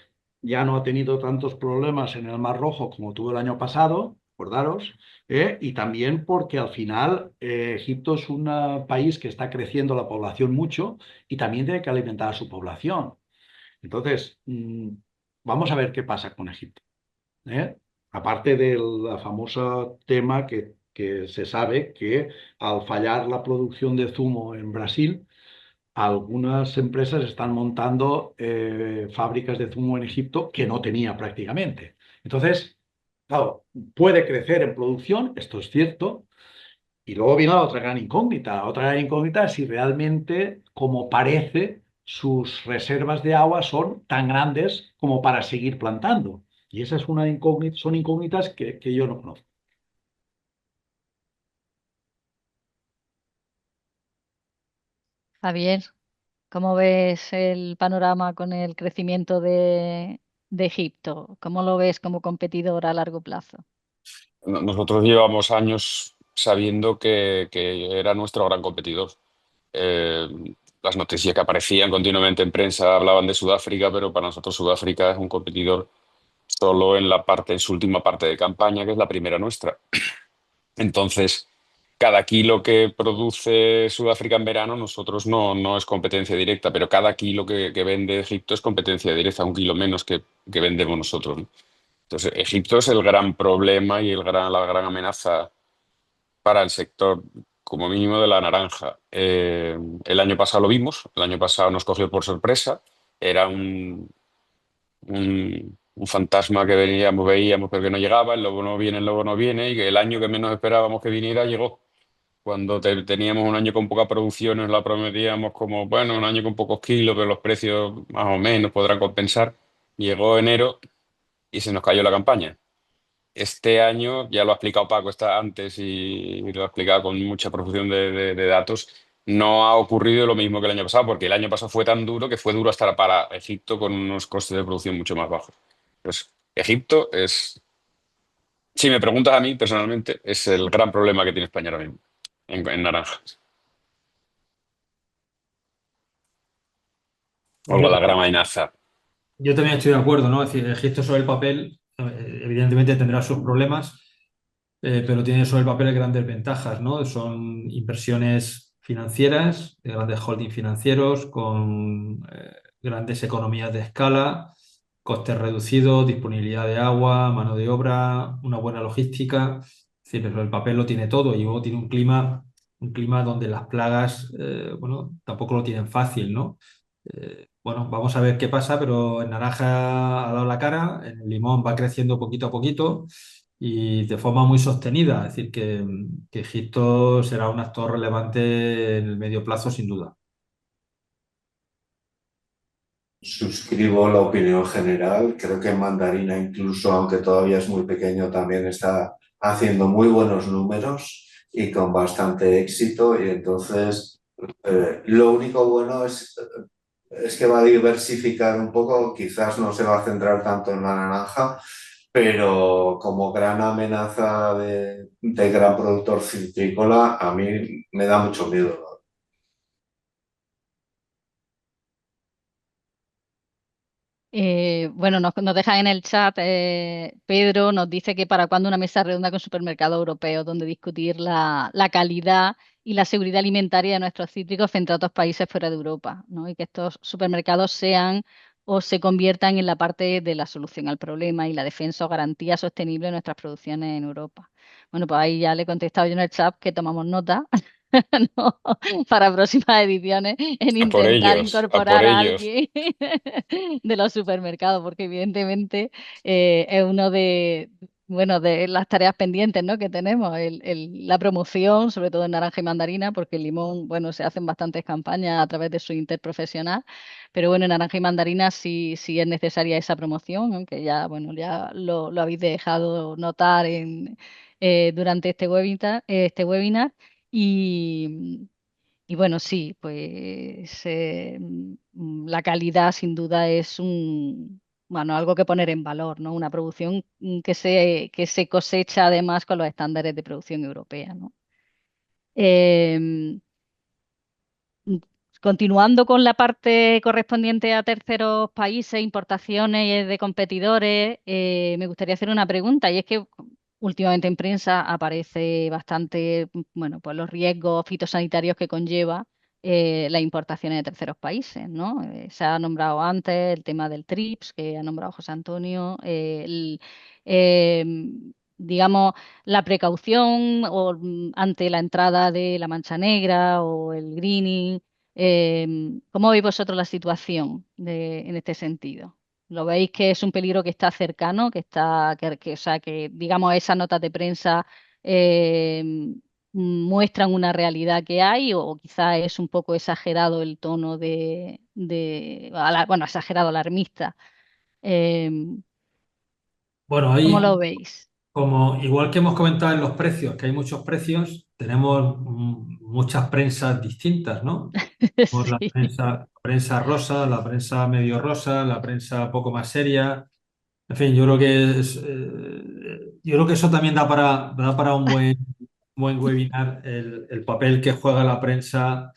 Speaker 3: ya no ha tenido tantos problemas en el Mar Rojo como tuvo el año pasado, acordaros, y también porque al final Egipto es un país que está creciendo la población mucho y también tiene que alimentar a su población. Entonces, vamos a ver qué pasa con Egipto. ¿Eh? Aparte del famoso tema que se sabe que al fallar la producción de zumo en Brasil, algunas empresas están montando fábricas de zumo en Egipto que no tenía prácticamente. Entonces, claro, puede crecer en producción, esto es cierto, y luego viene la otra gran incógnita. La otra gran incógnita es si realmente, como parece, sus reservas de agua son tan grandes como para seguir plantando. Y esa es una incógnita, son incógnitas que yo no conozco.
Speaker 2: Javier, ¿cómo ves el panorama con el crecimiento de Egipto? ¿Cómo lo ves como competidor a largo plazo?
Speaker 6: Nosotros llevamos años sabiendo que era nuestro gran competidor. Eh, las noticias que aparecían continuamente en prensa hablaban de Sudáfrica, pero para nosotros Sudáfrica es un competidor solo en su última parte de campaña, que es la primera nuestra. Entonces, cada kilo que produce Sudáfrica en verano, nosotros no es competencia directa, pero cada kilo que vende Egipto es competencia directa, un kilo menos que vendemos nosotros, ¿no? Entonces, Egipto es el gran problema y la gran amenaza para el sector, como mínimo, de la naranja. El año pasado lo vimos, el año pasado nos cogió por sorpresa, era un fantasma que veíamos, pero que no llegaba, el lobo no viene, y que el año que menos esperábamos que viniera llegó. Cuando teníamos un año con poca producción, nos la prometíamos como, bueno, un año con pocos kilos, pero los precios más o menos podrán compensar. Llegó enero y se nos cayó la campaña. Este año, ya lo ha explicado Paco está antes y lo ha explicado con mucha profusión de datos, no ha ocurrido lo mismo que el año pasado, porque el año pasado fue tan duro que fue duro hasta para Egipto con unos costes de producción mucho más bajos. Pues Egipto es, si me preguntas a mí personalmente, es el gran problema que tiene España ahora mismo en naranjas. O la gran amenaza.
Speaker 4: Yo también estoy de acuerdo, ¿no? Es decir, Egipto sobre el papel, evidentemente tendrá sus problemas, pero tiene sobre el papel grandes ventajas, ¿no? Son inversiones financieras, de grandes holdings financieros, con grandes economías de escala, costes reducidos, disponibilidad de agua, mano de obra, una buena logística. Es decir, pero el papel lo tiene todo y luego tiene un clima donde las plagas, bueno, tampoco lo tienen fácil, ¿no? Bueno, vamos a ver qué pasa, pero en naranja ha dado la cara, en el limón va creciendo poquito a poquito y de forma muy sostenida. Es decir, que Egipto será un actor relevante en el medio plazo, sin duda.
Speaker 5: Suscribo la opinión general. Creo que Mandarina, incluso aunque todavía es muy pequeño, también está haciendo muy buenos números y con bastante éxito. Y entonces, lo único bueno es que va a diversificar un poco. Quizás no se va a centrar tanto en la naranja, pero como gran amenaza de gran productor citrícola, a mí me da mucho miedo.
Speaker 2: Bueno, nos deja en el chat, Pedro nos dice que para cuándo una mesa redonda con supermercados europeos donde discutir la calidad y la seguridad alimentaria de nuestros cítricos frente a otros países fuera de Europa, ¿no? Y que estos supermercados sean o se conviertan en la parte de la solución al problema y la defensa o garantía sostenible de nuestras producciones en Europa. Bueno, pues ahí ya le he contestado yo en el chat que tomamos nota ¿no? Para próximas ediciones en
Speaker 6: A por
Speaker 2: intentar
Speaker 6: ellos, a por
Speaker 2: incorporar a
Speaker 6: ellos.
Speaker 2: alguien de los supermercados, porque evidentemente es uno de, bueno, de las tareas pendientes, ¿no? que tenemos, la promoción, sobre todo en naranja y mandarina, porque el limón, bueno, se hacen bastantes campañas a través de su interprofesional, pero bueno, en naranja y mandarina sí es necesaria esa promoción, aunque ya, bueno, ya lo habéis dejado notar durante este webinar. Y, y bueno, sí, pues la calidad sin duda es bueno, algo que poner en valor, ¿no? Una producción que se cosecha además con los estándares de producción europea, ¿no? Em, mm, Continuando con la parte correspondiente a terceros países, importaciones de competidores, me gustaría hacer una pregunta y es que últimamente en prensa aparece bastante, bueno, pues los riesgos fitosanitarios que conlleva las importaciones de terceros países, ¿no? Se ha nombrado antes el tema del TRIPS, que ha nombrado José Antonio, digamos, la precaución ante la entrada de la mancha negra o el greening. ¿Cómo veis vosotros la situación en este sentido? ¿Lo veis que es un peligro que está cercano, o sea, que digamos esas notas de prensa muestran una realidad que hay o quizá es un poco exagerado el tono bueno, exagerado alarmista? Em,
Speaker 4: Bueno,
Speaker 2: ¿Cómo
Speaker 4: ahí,
Speaker 2: lo veis?
Speaker 4: como igual que hemos comentado en los precios, que hay muchos precios, tenemos muchas prensas distintas, ¿no? Tenemos la
Speaker 2: Sí.
Speaker 4: prensa rosa, la prensa medio rosa, la prensa poco más seria. En fin, yo creo que eso también da para un buen webinar el papel que juega la prensa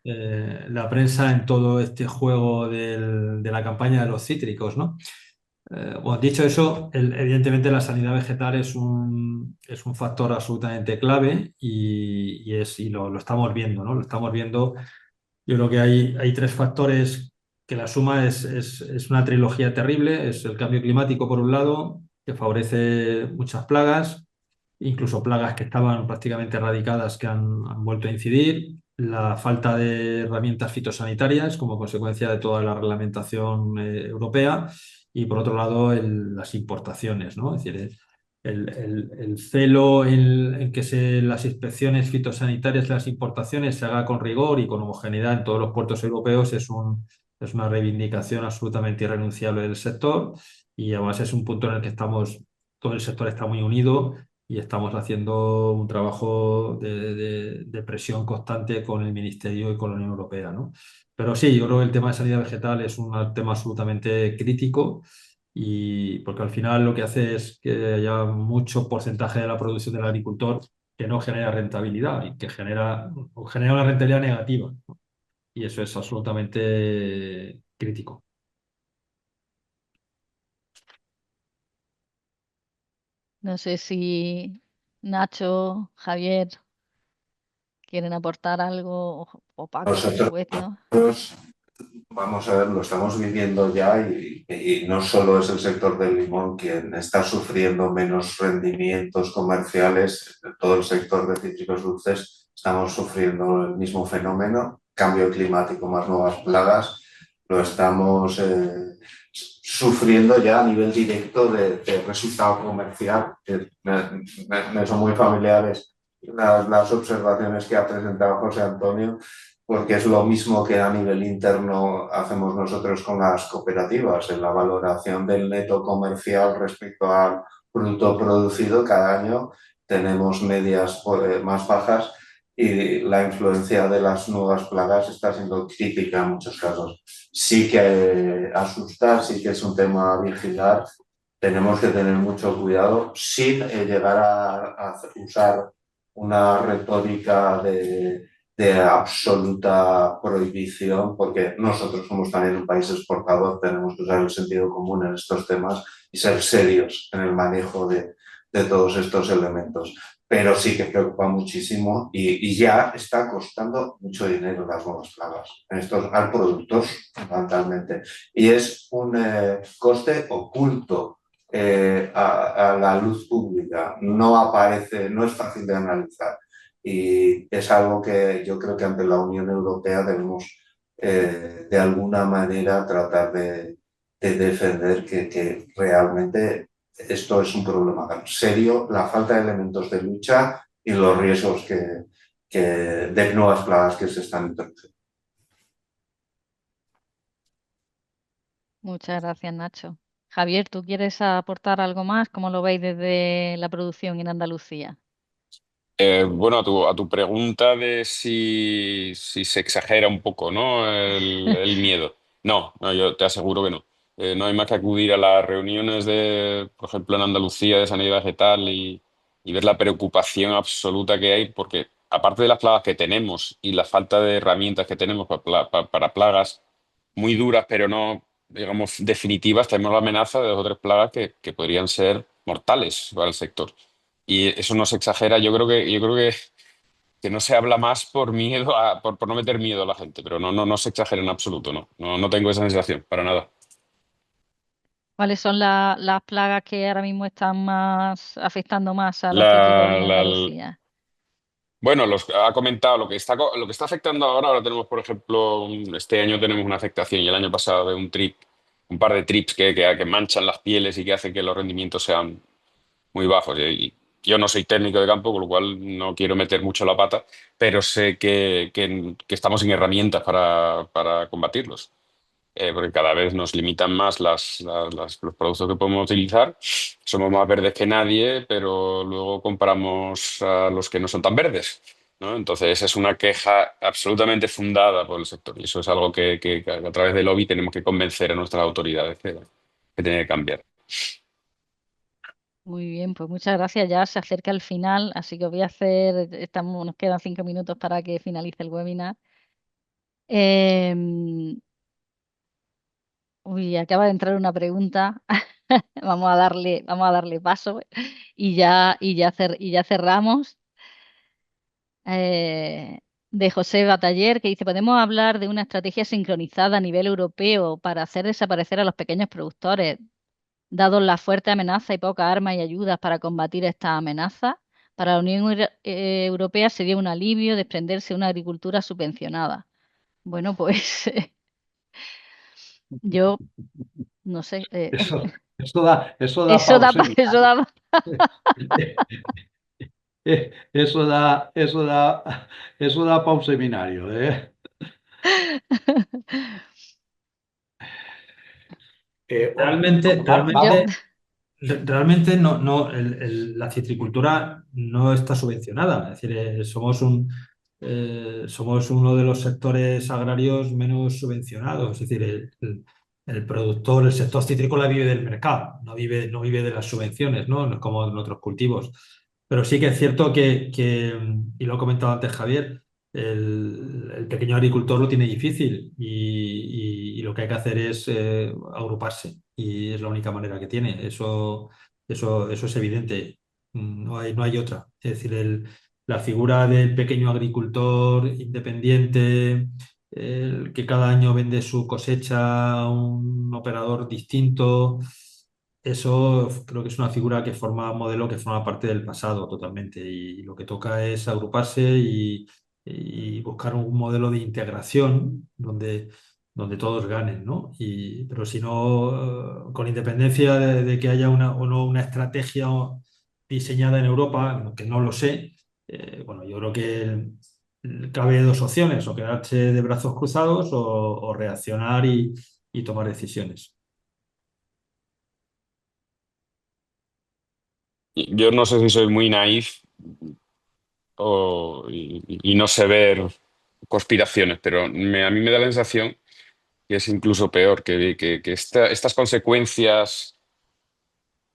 Speaker 4: en todo este juego de la campaña de los cítricos, ¿no? Bueno, dicho eso, evidentemente la sanidad vegetal es un factor absolutamente clave y lo estamos viendo, ¿no? Lo estamos viendo. Yo creo que hay tres factores que la suma es una trilogía terrible. Es el cambio climático, por un lado, que favorece muchas plagas, incluso plagas que estaban prácticamente erradicadas que han vuelto a incidir. La falta de herramientas fitosanitarias como consecuencia de toda la reglamentación europea. Y por otro lado, las importaciones, ¿no? Es decir, el celo en que las inspecciones fitosanitarias de las importaciones se haga con rigor y con homogeneidad en todos los puertos europeos es una reivindicación absolutamente irrenunciable del sector y además es un punto en el que todo el sector está muy unido y estamos haciendo un trabajo de presión constante con el Ministerio y con la Unión Europea, ¿no? Pero sí, yo creo que el tema de sanidad vegetal es un tema absolutamente crítico y porque al final lo que hace es que haya mucho porcentaje de la producción del agricultor que no genera rentabilidad y que genera una rentabilidad negativa, ¿no? Y eso es absolutamente crítico.
Speaker 2: No sé si Nacho, Javier quieren aportar algo, o Paco, por
Speaker 5: Nosotros
Speaker 2: supuesto.
Speaker 5: vamos a ver, lo estamos viviendo ya y no solo es el sector del limón quien está sufriendo menos rendimientos comerciales, todo el sector de cítricos dulces estamos sufriendo el mismo fenómeno, cambio climático más nuevas plagas, lo estamos sufriendo ya a nivel directo de resultado comercial. Me son muy familiares las observaciones que ha presentado José Antonio porque es lo mismo que a nivel interno hacemos nosotros con las cooperativas, en la valoración del neto comercial respecto al producto producido cada año tenemos medias más bajas y la influencia de las nuevas plagas está siendo crítica en muchos casos. Sí que asustar, sí que es un tema a vigilar, tenemos que tener mucho cuidado sin llegar a usar una retórica de absoluta prohibición, porque nosotros somos también un país exportador, tenemos que usar el sentido común en estos temas y ser serios en el manejo de todos estos elementos. Pero sí que preocupa muchísimo y ya está costando mucho dinero las nuevas plagas al productor fundamentalmente. Y es un coste oculto a la luz pública, no aparece, no es fácil de analizar. Y es algo que yo creo que ante la Unión Europea debemos de alguna manera tratar de defender que realmente esto es un problema serio, la falta de elementos de lucha y los riesgos de nuevas plagas que se están introduciendo.
Speaker 2: Muchas gracias, Nacho. Javier, ¿tú quieres aportar algo más? ¿Cómo lo veis desde la producción en Andalucía?
Speaker 6: Bueno, a tu pregunta de si se exagera un poco, ¿no? El miedo. No, no, yo te aseguro que no. No hay más que acudir a las reuniones de, por ejemplo, en Andalucía de sanidad vegetal y ver la preocupación absoluta que hay, porque aparte de las plagas que tenemos y la falta de herramientas que tenemos para plagas muy duras, pero no, digamos, definitivas, tenemos la amenaza de dos o tres plagas que podrían ser mortales para el sector. Y eso no se exagera. Que no se habla más por miedo por no meter miedo a la gente, pero no se exagera en absoluto, no. No tengo esa sensación, para nada.
Speaker 2: ¿Cuáles son las plagas que ahora mismo están afectando más a los cítricos
Speaker 6: La,
Speaker 2: en
Speaker 6: la-
Speaker 2: Andalucía?
Speaker 6: bueno, ha comentado lo que está afectando ahora tenemos, por ejemplo, este año tenemos una afectación y el año pasado de un par de trips que manchan las pieles y que hacen que los rendimientos sean muy bajos. Y yo no soy técnico de campo, con lo cual no quiero meter mucho la pata, pero sé que estamos sin herramientas para combatirlos. Porque cada vez nos limitan más los productos que podemos utilizar. Somos más verdes que nadie, pero luego compramos a los que no son tan verdes, ¿no? Entonces, esa es una queja absolutamente fundada por el sector y eso es algo que a través del lobby tenemos que convencer a nuestras autoridades que tiene que cambiar.
Speaker 2: Muy bien, pues muchas gracias. Ya se acerca el final, así que os voy a hacer, nos quedan 5 minutos para que finalice el webinar. Em, Uy, acaba de entrar una pregunta. Vamos a darle paso y ya cerramos. Eh, de José Bataller, que dice, ¿podemos hablar de una estrategia sincronizada a nivel europeo para hacer desaparecer a los pequeños productores, dado la fuerte amenaza y poca armas y ayudas para combatir esta amenaza? Para la Unión Europea sería un alivio desprenderse de una agricultura subvencionada. Bueno, pues yo no sé.
Speaker 3: Eso da
Speaker 2: Eso
Speaker 3: para un
Speaker 2: da, eso
Speaker 3: seminario.
Speaker 2: da.
Speaker 3: Eso da para un seminario, ¿eh?
Speaker 4: Realmente,
Speaker 2: Yo,
Speaker 4: realmente, realmente la citricultura no está subvencionada. Es decir, somos uno de los sectores agrarios menos subvencionados. Es decir, el productor, el sector citrícola vive del mercado, no vive de las subvenciones, ¿no? No es como en otros cultivos. Pero sí que es cierto y lo ha comentado antes Javier, el pequeño agricultor lo tiene difícil y lo que hay que hacer es agruparse y es la única manera que tiene. Eso es evidente. No hay otra. Es decir, la figura del pequeño agricultor independiente, el que cada año vende su cosecha a un operador distinto, eso creo que es una figura modelo que forma parte del pasado totalmente. Y lo que toca es agruparse y buscar un modelo de integración donde todos ganen, ¿no? Pero si no, con independencia de que haya una o no una estrategia diseñada en Europa, que no lo sé, bueno, yo creo que cabe dos opciones, o quedarse de brazos cruzados o reaccionar y tomar decisiones.
Speaker 6: Yo no sé si soy muy naif y no sé ver conspiraciones, pero a mí me da la sensación que es incluso peor, que estas consecuencias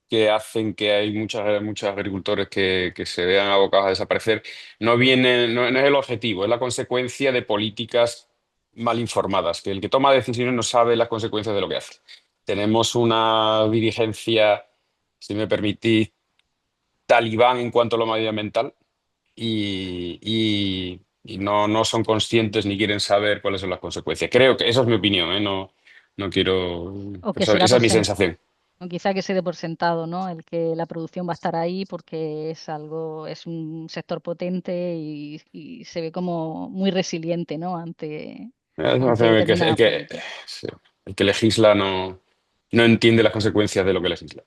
Speaker 6: que hacen que hay muchos agricultores que se vean abocados a desaparecer, no es el objetivo, es la consecuencia de políticas mal informadas, que el que toma decisiones no sabe las consecuencias de lo que hace. Tenemos una dirigencia, si me permitís, talibán en cuanto a lo medioambiental y no son conscientes ni quieren saber cuáles son las consecuencias. Creo que esa es mi opinión, ¿eh? No quiero...
Speaker 2: o que será
Speaker 6: Esa es mi sensación.
Speaker 2: quizá que se dé por sentado, ¿no? El que la producción va a estar ahí porque es un sector potente y se ve como muy resiliente, ¿no? Ante determinadas políticas.
Speaker 6: Sí, el que legisla no entiende las consecuencias de lo que legisla.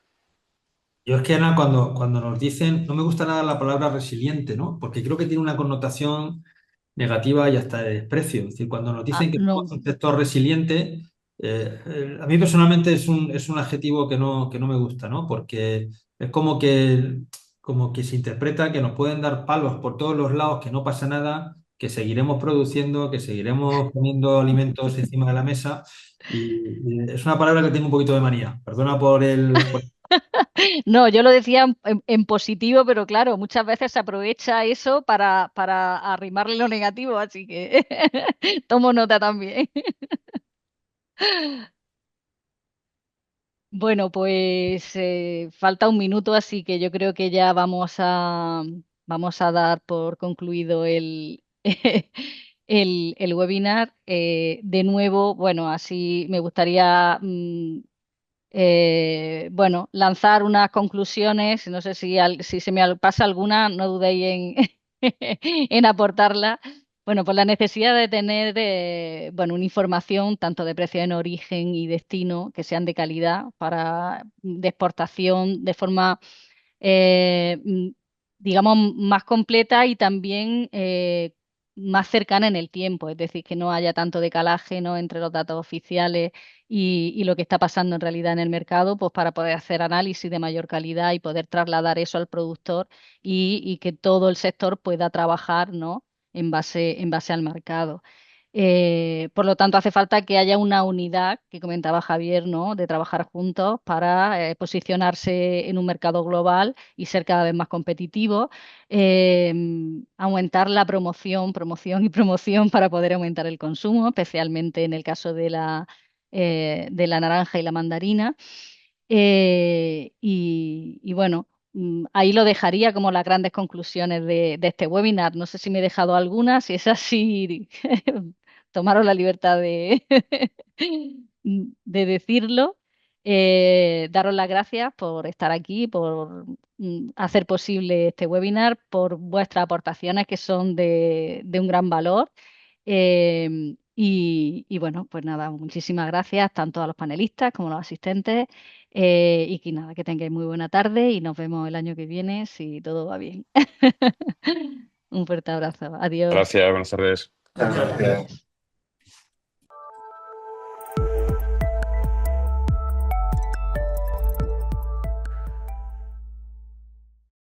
Speaker 4: Yo es que, Ana, cuando nos dicen, no me gusta nada la palabra resiliente, ¿no? Porque creo que tiene una connotación negativa y hasta de desprecio. Es decir, cuando nos dicen que
Speaker 2: No,
Speaker 4: somos un sector resiliente, a mí personalmente es un adjetivo que no me gusta, ¿no? Porque es como que se interpreta que nos pueden dar palos por todos los lados, que no pasa nada, que seguiremos produciendo, que seguiremos poniendo alimentos encima de la mesa. Y es una palabra que tengo un poquito de manía. Perdona por
Speaker 2: no, yo lo decía en positivo, pero claro, muchas veces se aprovecha eso para arrimarle lo negativo, así que tomo nota también. Bueno, pues falta un minuto, así que yo creo que ya vamos a dar por concluido el webinar. De nuevo, bueno, así me gustaría bueno, lanzar unas conclusiones. No sé si se me pasa alguna, no dudéis en aportarla. Bueno, pues la necesidad de tener bueno, una información tanto de precio en origen y destino que sean de calidad de exportación de forma eh, mm, digamos, más completa y también más cercana en el tiempo, es decir, que no haya tanto decalaje, ¿no?, entre los datos oficiales y lo que está pasando en realidad en el mercado, pues para poder hacer análisis de mayor calidad y poder trasladar eso al productor y que todo el sector pueda trabajar, ¿no?, en base al mercado. Por lo tanto, hace falta que haya una unidad, que comentaba Javier, ¿no?, de trabajar juntos para posicionarse en un mercado global y ser cada vez más competitivo, aumentar la promoción y promoción para poder aumentar el consumo, especialmente en el caso de la naranja y la mandarina. Y bueno, ahí lo dejaría como las grandes conclusiones de este webinar. No sé si me he dejado alguna, si es así, tomaron la libertad de decirlo. Daros las gracias por estar aquí, por hacer posible este webinar, por vuestras aportaciones que son de un gran valor. Y bueno, pues nada, muchísimas gracias tanto a los panelistas como a los asistentes. Y que nada, que tengáis muy buena tarde y nos vemos el año que viene si todo va bien. Un fuerte abrazo. Adiós.
Speaker 6: Gracias, buenas tardes.
Speaker 5: Muchas gracias.